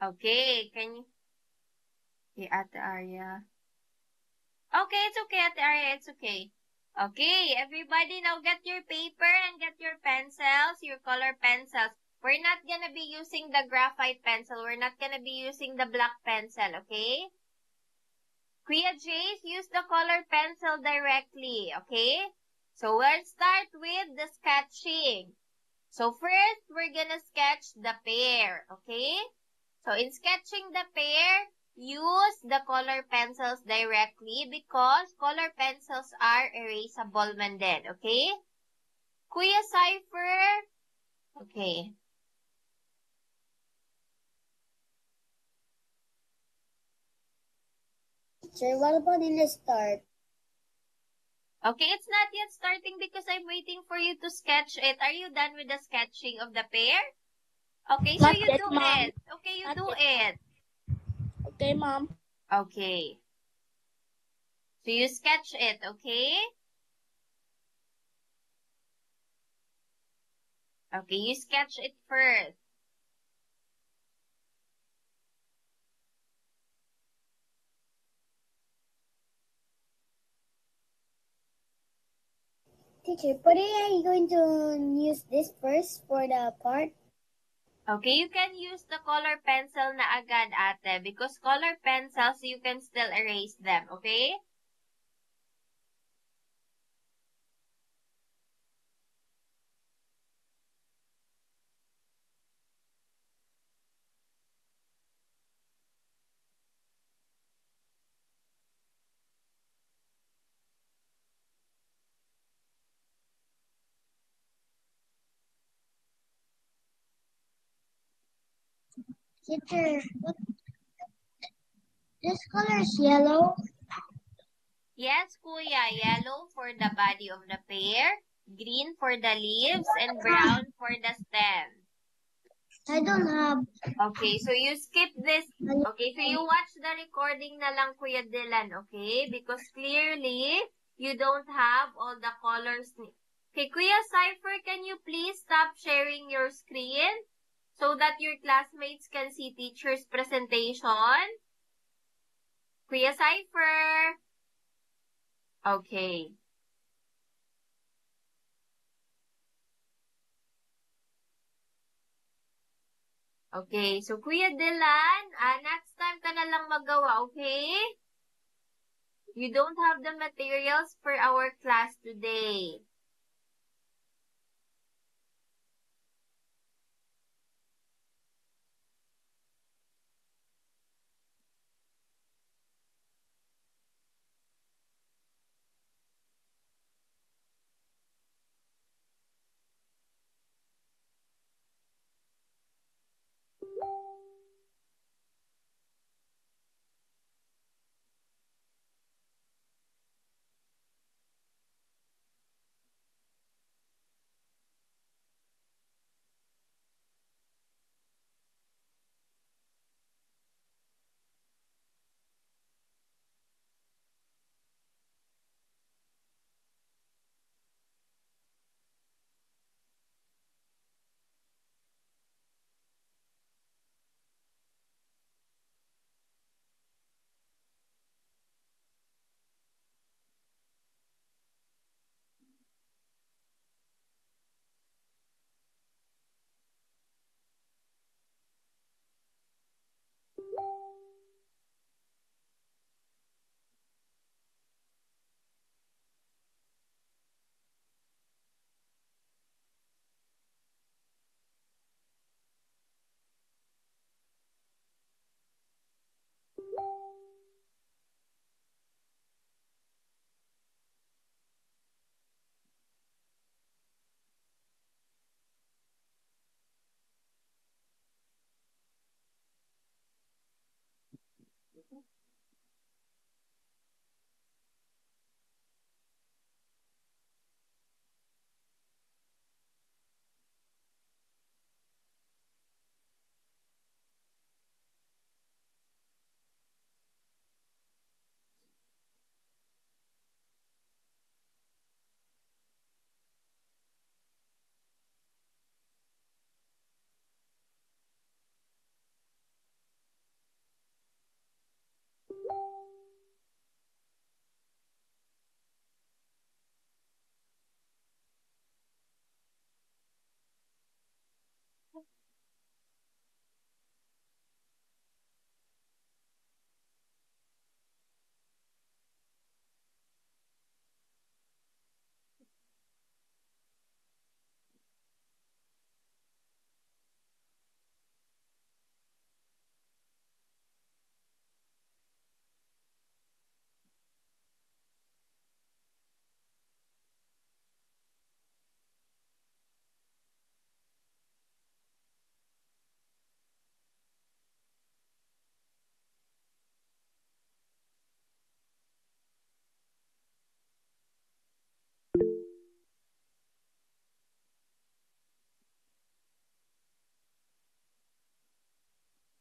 Okay, can you... Okay, Ate Arya. Okay, it's okay, Ate Arya, it's okay. Okay, everybody now get your paper and get your pencils, your color pencils. We're not gonna be using the graphite pencil. We're not gonna be using the black pencil, okay? Kuya Jace, use the color pencil directly, okay? So we'll start with the sketching. So first, we're gonna sketch the pear, okay? So in sketching the pear, use the color pencils directly because color pencils are erasable man din, okay? Kuya Cypher, okay. Sir, what about in the start? Okay, it's not yet starting because I'm waiting for you to sketch it. Are you done with the sketching of the pear? Okay, so Not you yet, do Mom. it. Okay, you Not do yet, it. Okay, Mom. Okay. So you sketch it, okay? Okay, you sketch it first. Teacher, but are you going to use this first for the part? Okay, you can use the color pencil na agad, ate, because color pencils, you can still erase them, okay? Teacher, what? This color is yellow. Yes, kuya, yellow for the body of the pear, green for the leaves, and brown for the stem. I don't have. Okay, so you skip this. Okay, so you watch the recording na lang, Kuya Dylan, okay? Because clearly, you don't have all the colors. Okay, Kuya Cypher, can you please stop sharing your screen so that your classmates can see teacher's presentation? Kuya Cypher. Okay. Okay, so Kuya Dylan, next time ka na lang magawa, okay? You don't have the materials for our class today.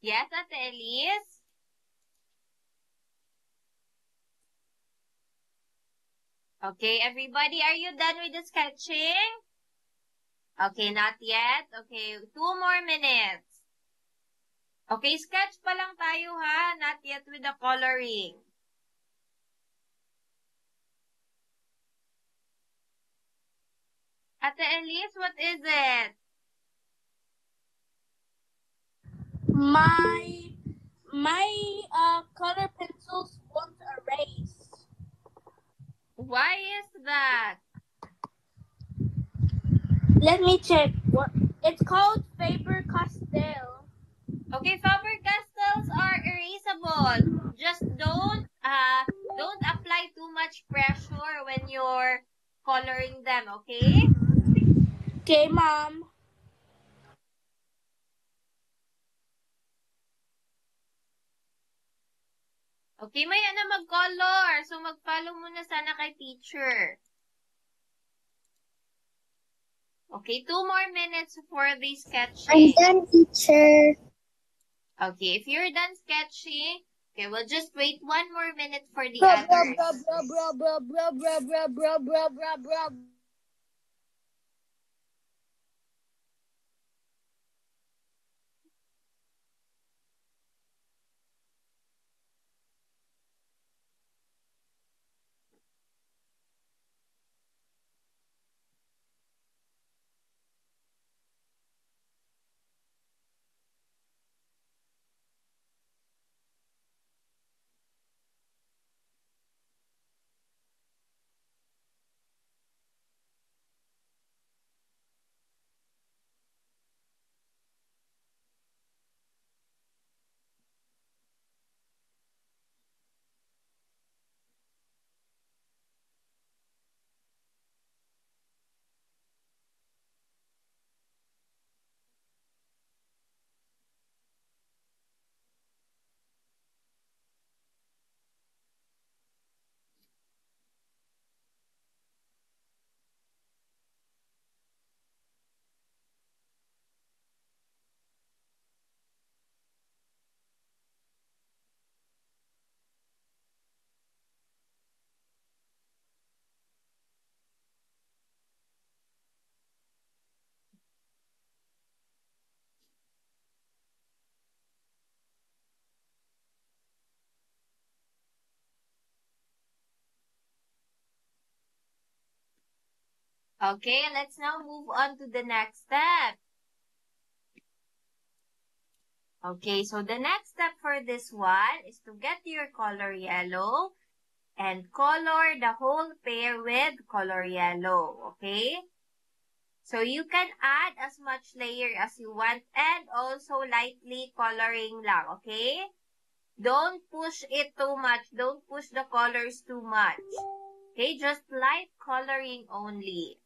Yes, Ate Elise? Okay, everybody, are you done with the sketching? Okay, not yet. Okay, 2 more minutes. Okay, sketch pa lang tayo ha. Not yet with the coloring. Ate Elise, what is it? My color pencils won't erase. Why is that? Let me check. What? It's called Faber-Castell. Okay, Faber-Castells are erasable. Just don't apply too much pressure when you're coloring them, okay? Okay, Mom. Okay, maya na mag-color. So, mag-follow muna sana kay teacher. Okay, 2 more minutes for the I'm sketching. done, teacher. Okay, if you're done sketching, okay, we'll just wait 1 more minute for the Rub, rub, others. rub, rub, rub, rub, rub, rub, rub, rub, rub, rub. Okay, let's now move on to the next step. Okay, so the next step for this one is to get your color yellow and color the whole pair with color yellow, okay? So you can add as much layer as you want and also lightly coloring lang, okay? Don't push it too much. Don't push the colors too much. Okay, just light coloring only.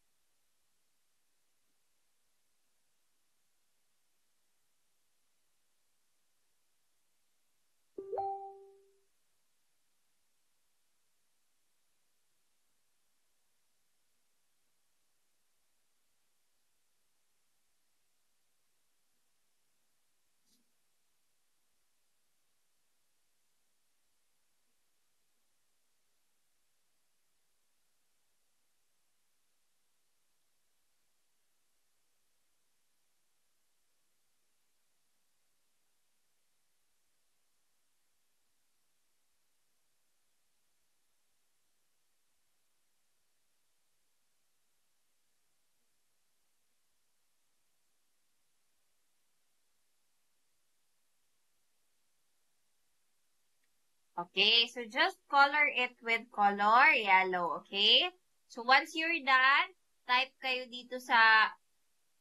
Okay, so just color it with color yellow, okay? So once you're done, type kayo dito sa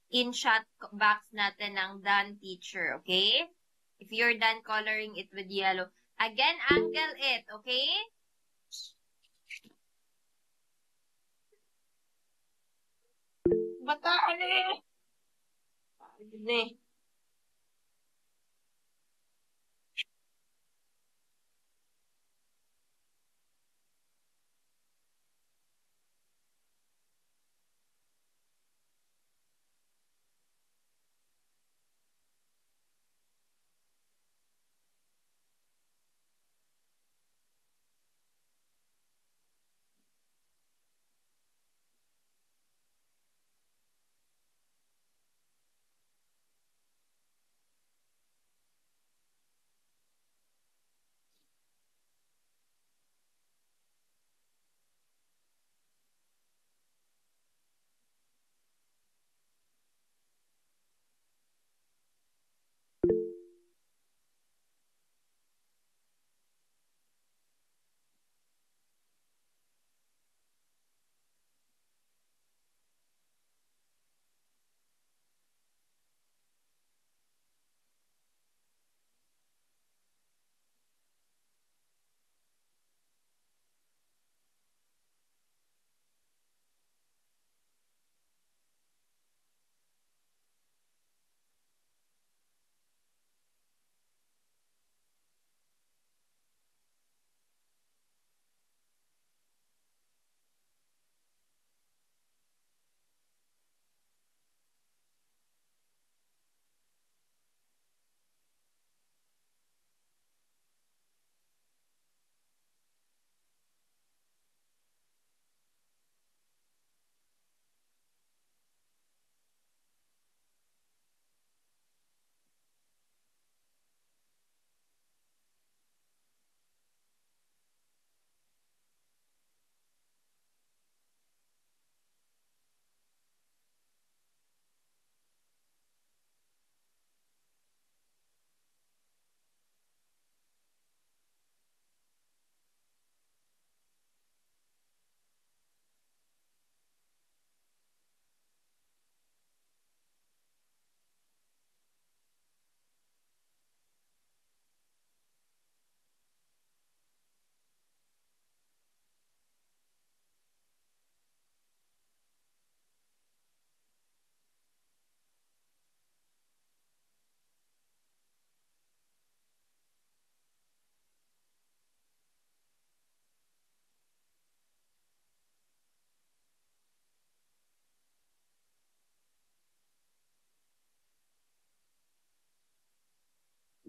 in-shot box natin ng done teacher, okay? If you're done coloring it with yellow. Again, angle it, okay? Bataan eh! Hindi.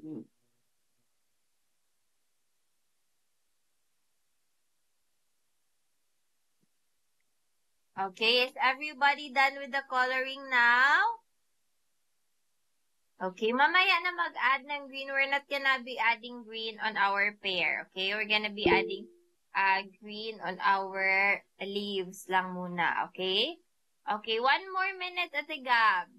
Okay, is everybody done with the coloring now? Okay, mamaya na mag-add ng green. We're not gonna be adding green on our pear. Okay, we're gonna be adding green on our leaves lang muna. Okay? Okay, 1 more minute, Ate Gab.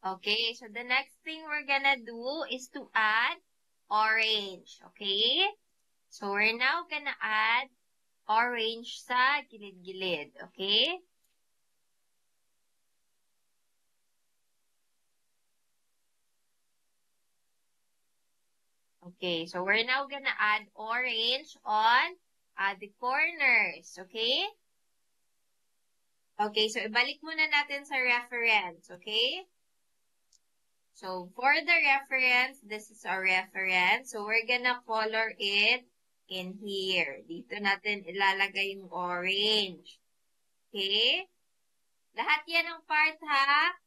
Okay, so the next thing we're gonna do is to add orange. Okay? So we're now gonna add orange sa gilid-gilid. Okay? Okay, so we're now gonna add orange on the corners. Okay? Okay, so ibalik muna natin sa reference. Okay? So, for the reference, this is our reference. So, we're gonna color it in here. Dito natin ilalagay yung orange. Okay? Lahat yan ng part, ha?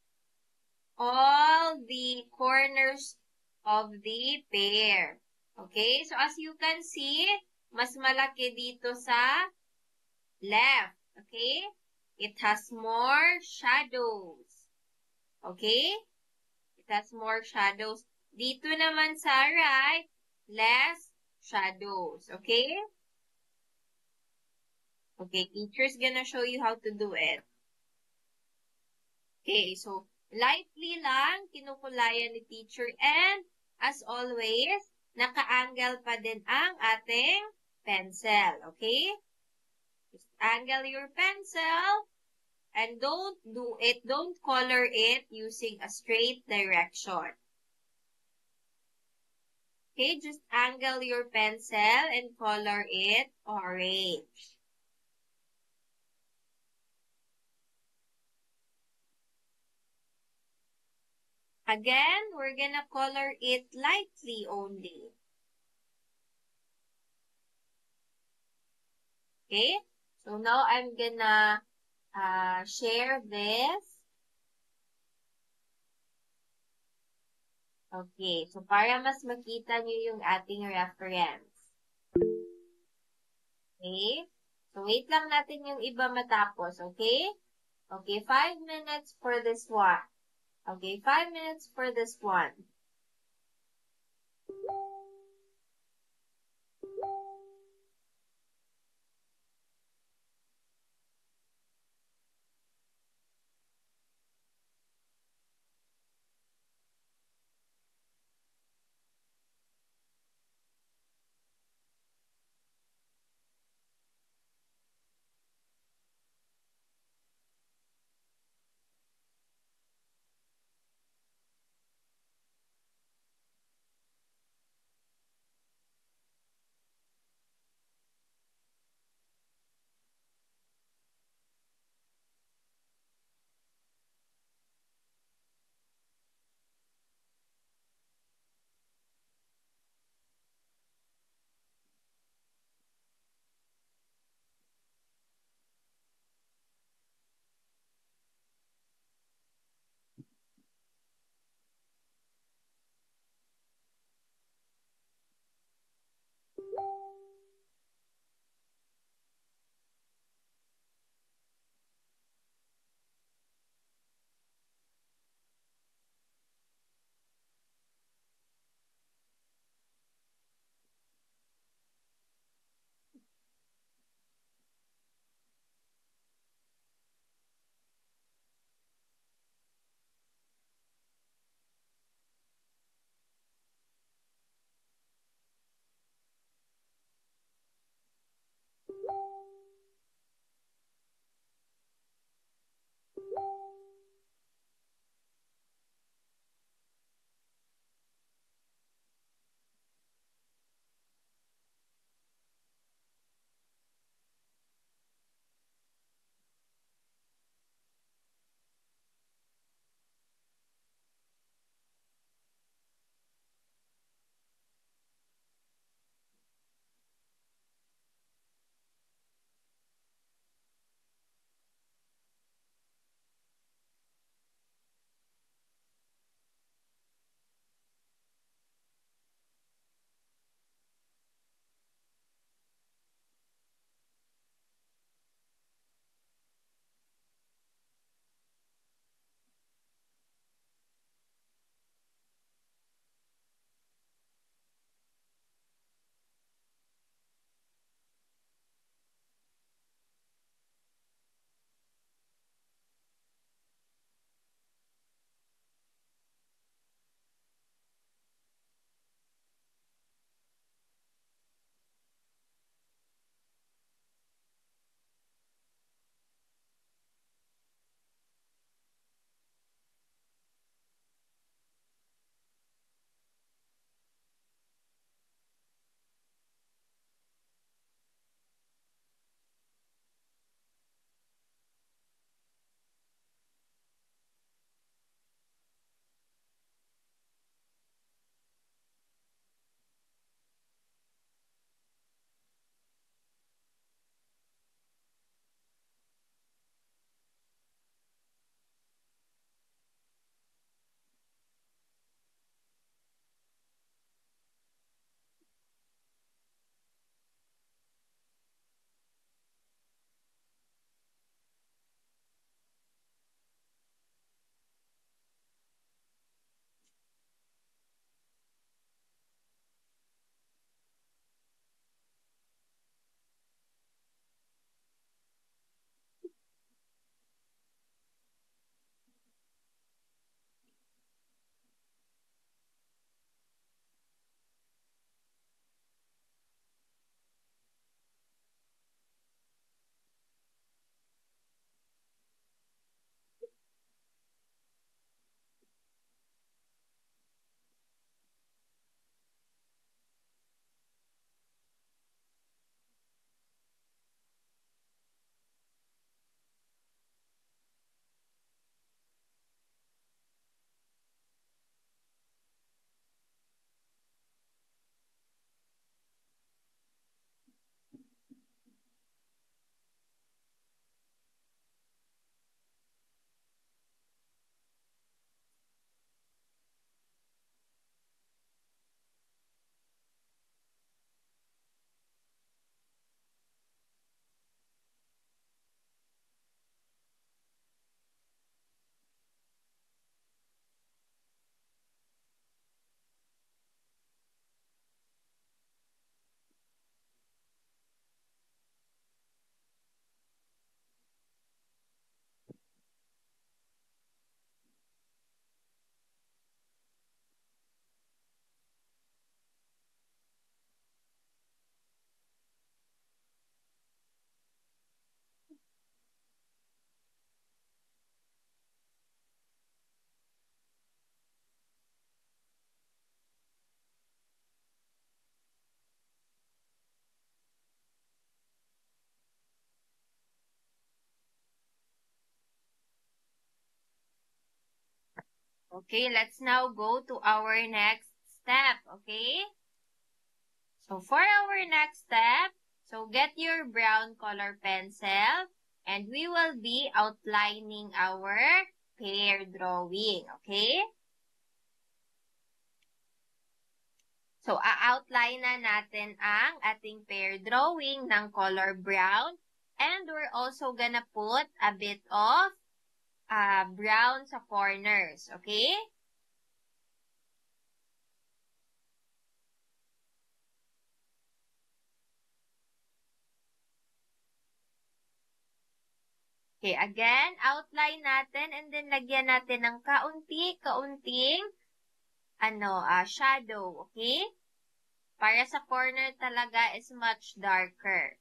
All the corners of the pear. Okay? So, as you can see, mas malaki dito sa left. Okay? It has more shadows. Okay? It has more shadows. Dito naman sa right, less shadows. Okay? Okay, teacher's gonna show you how to do it. Okay, so lightly lang kinukulayan ni teacher and as always, naka-angle pa din ang ating pencil. Okay? Just angle your pencil and don't color it using a straight direction. Okay, just angle your pencil and color it orange. Again, we're gonna color it lightly only. Okay, so now I'm gonna share this. Okay, so para mas makita nyo yung ating reference. Okay, so wait lang natin yung iba matapos, okay? Okay, 5 minutes for this one. Okay, 5 minutes for this one. Okay, let's now go to our next step, okay? So for our next step, so get your brown color pencil and we will be outlining our pair drawing, okay? So, a-outline na natin ang ating pair drawing ng color brown. And we're also gonna put a bit of brown sa corners, okay? Okay, again, outline natin and then lagyan natin ng kaunting shadow, okay? Para sa corner talaga is much darker.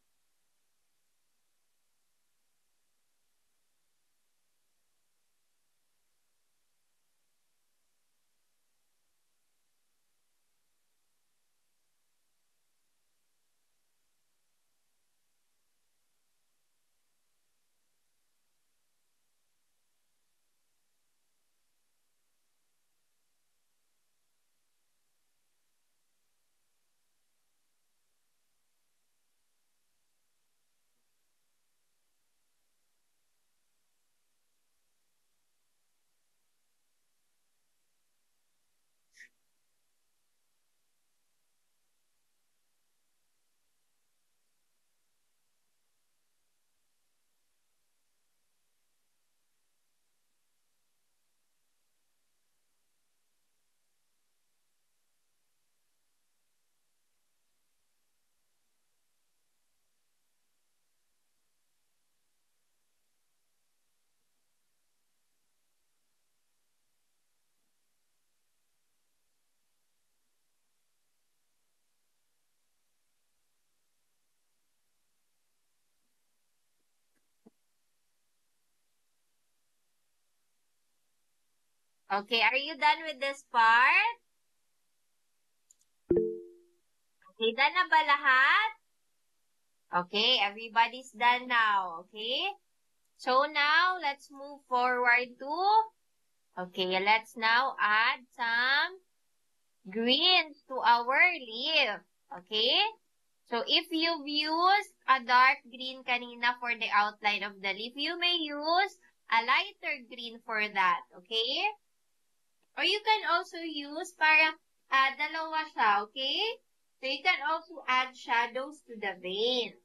Okay, are you done with this part? Okay, done na ba lahat? Okay, everybody's done now, okay? So now, let's move forward to, okay, let's now add some greens to our leaf, okay? So if you've used a dark green kanina for the outline of the leaf, you may use a lighter green for that, okay? Or you can also use para dalawa siya, okay? So you can also add shadows to the veins.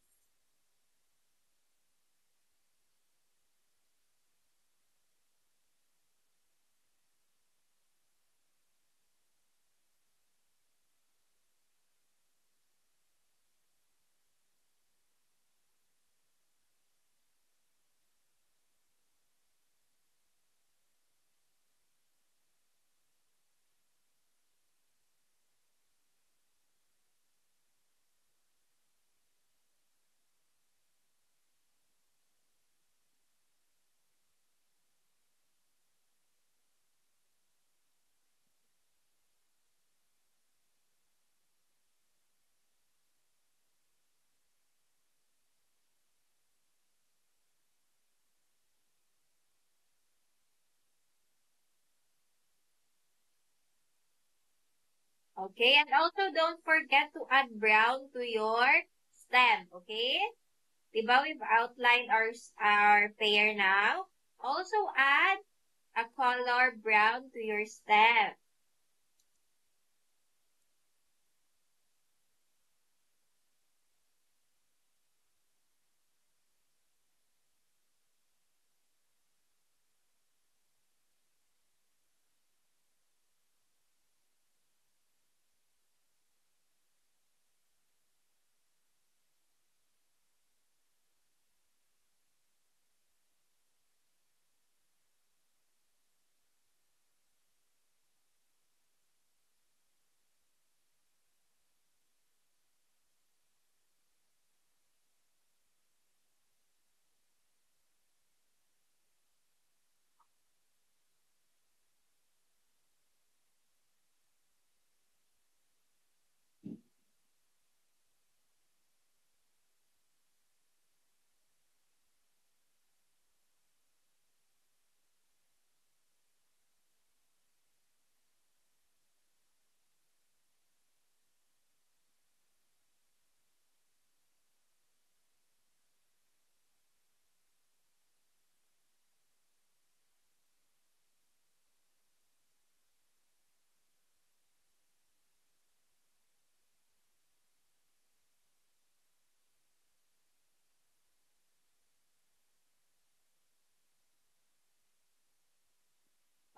Okay, and also don't forget to add brown to your stem, okay? Diba we've outlined our pair now? Also add a color brown to your stem.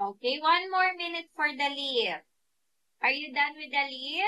Okay, 1 more minute for the leaf. Are you done with the leaf?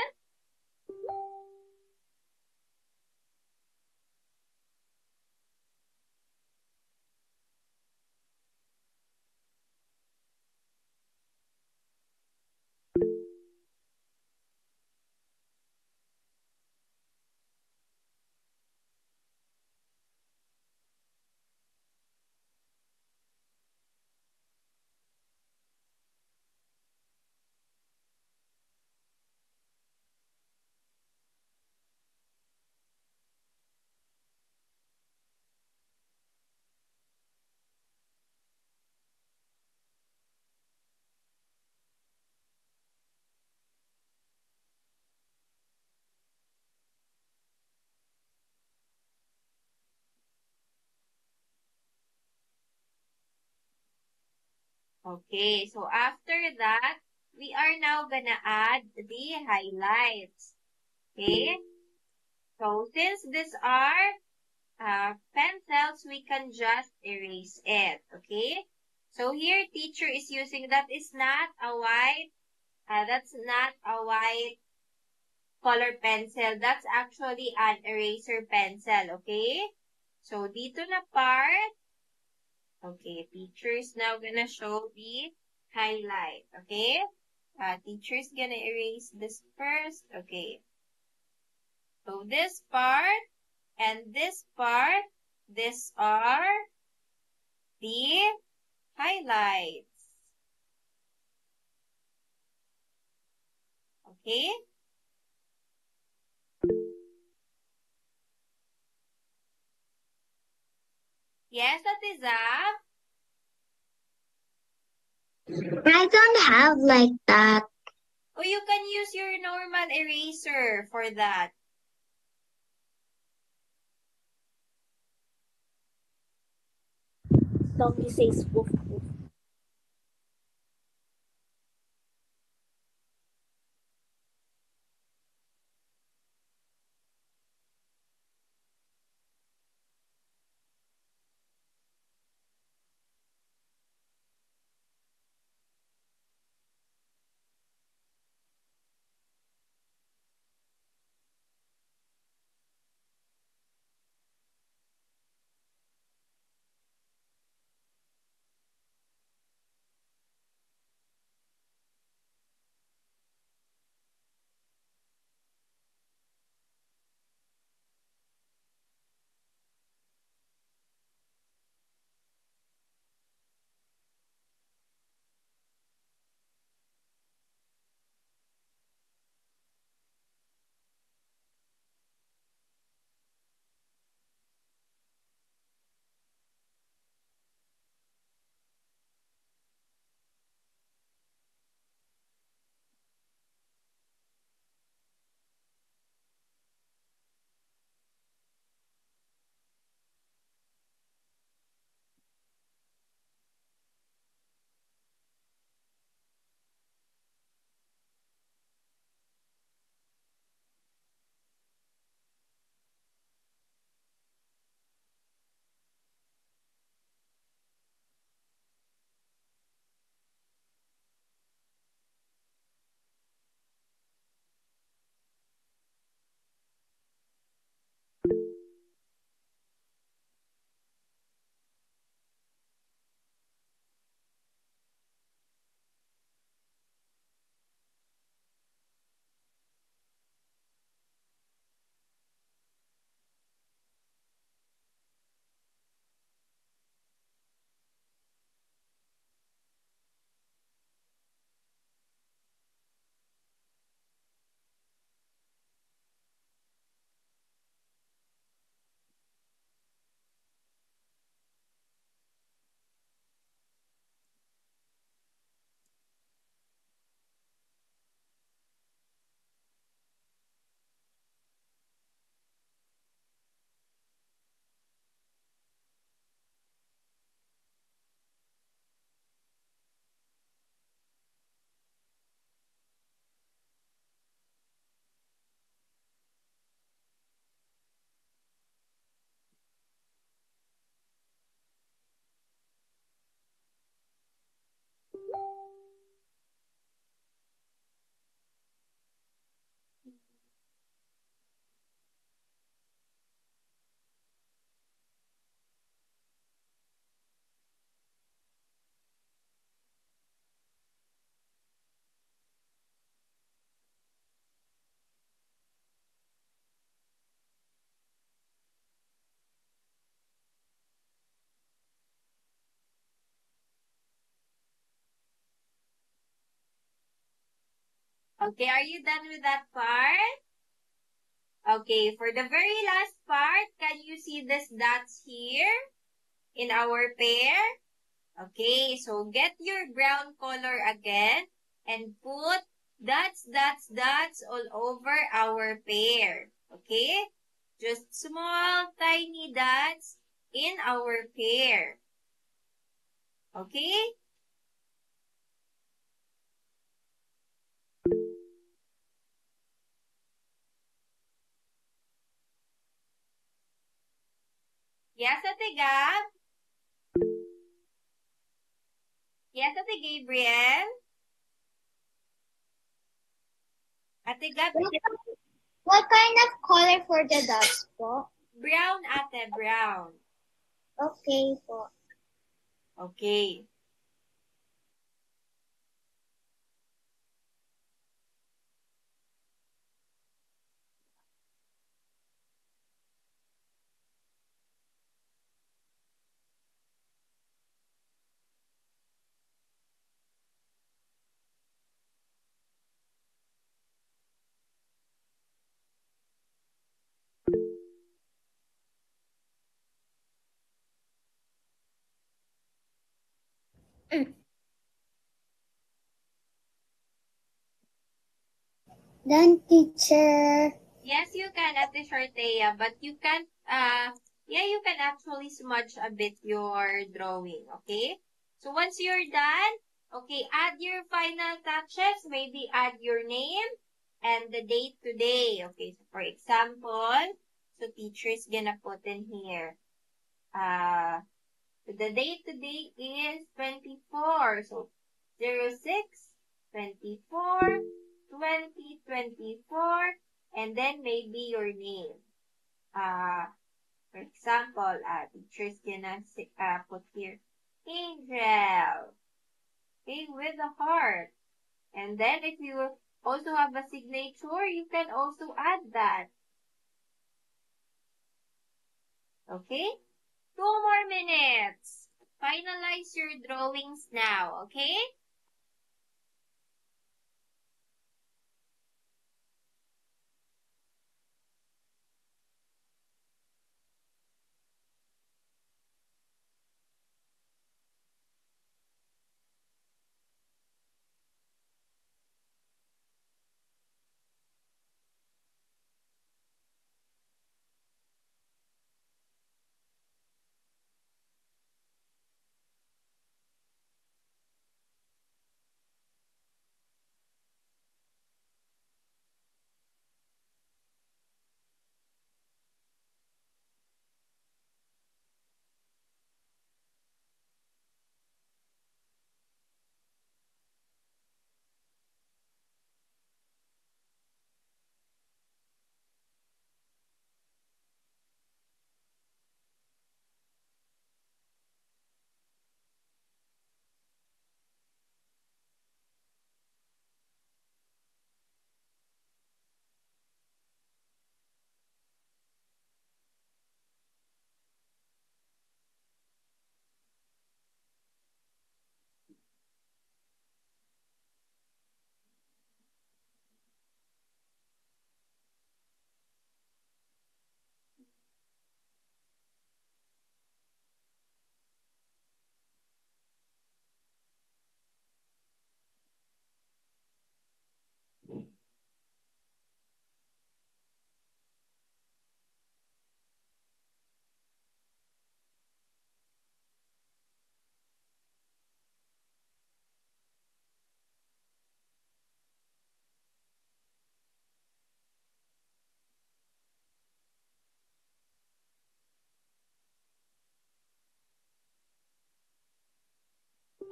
Okay, so after that, we are now gonna add the highlights. Okay, so since these are pencils, we can just erase it. Okay, so here teacher is using, that's not a white color pencil. That's actually an eraser pencil. Okay, so dito na part. Okay, teacher is now gonna show the highlight. Okay, teacher's gonna erase this first. Okay, so this part and this part, these are the highlights. Okay? Yes, Atiza? I don't have like that. Oh, you can use your normal eraser for that. Doggy says woof woof. Okay, are you done with that part? Okay, for the very last part, can you see these dots here in our pair? Okay, so get your brown color again and put dots, dots, dots all over our pair. Okay? Just small, tiny dots in our pair. Okay? Yes, Ate Gab? Yes, Ate Gabriel? Ate Gab? What kind of color for the dots po? Brown, Ate, brown. Okay po. Okay. Done, teacher. Yes, you can, Ate Shortea, but you can't, you can actually smudge a bit your drawing, okay? So once you're done, okay, add your final touches, maybe add your name and the date today, okay? So for example, so teacher is gonna put in here, so the date today is 24, so 06/24/2024, and then maybe your name. For example, teacher's gonna put here, Angel, okay, with a heart. And then if you also have a signature, you can also add that. Okay? 2 more minutes. Finalize your drawings now, okay?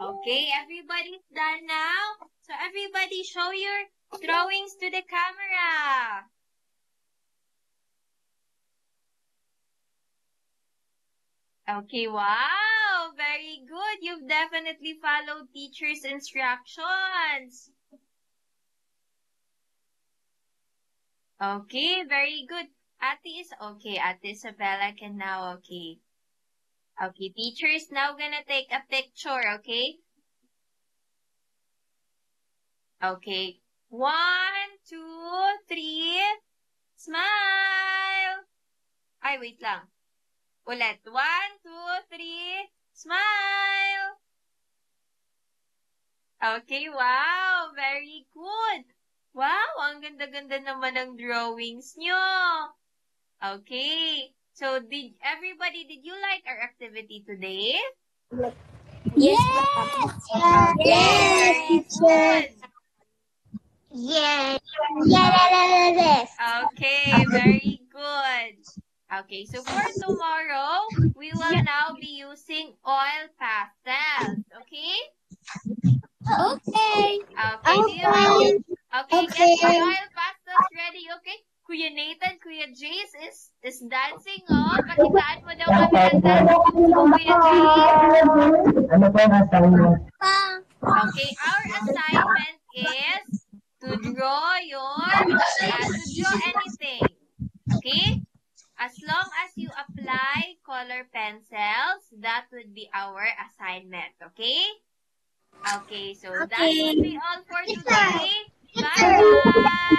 Okay, everybody's done now. So everybody show your drawings to the camera. Okay, wow, very good. You've definitely followed teacher's instructions. Okay, very good. Ate is okay. Ate Isabella can now, okay. Okay, teacher is now gonna take a picture, okay? Okay. 1, 2, 3. Smile! Ay, wait lang. Ulit. 1, 2, 3. Smile! Okay, wow! Very good! Wow, ang ganda-ganda naman ng drawings nyo. Okay. So, did you like our activity today? Yes. Very good. Yes. Yes. Okay, very good. Okay, so for tomorrow, we will now be using oil pastels. Okay? Okay. Okay, do you have... Okay, get your oil pastels ready, okay? Kuya Nathan, Kuya Jace is dancing, oh. Pakitaan mo daw kami ng dancing mo, Kuya Jace. Ano po ang assignment? Okay, our assignment is to draw anything. Okay? As long as you apply color pencils, that would be our assignment. Okay? Okay, so that would be all for today. Bye-bye!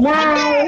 Bye.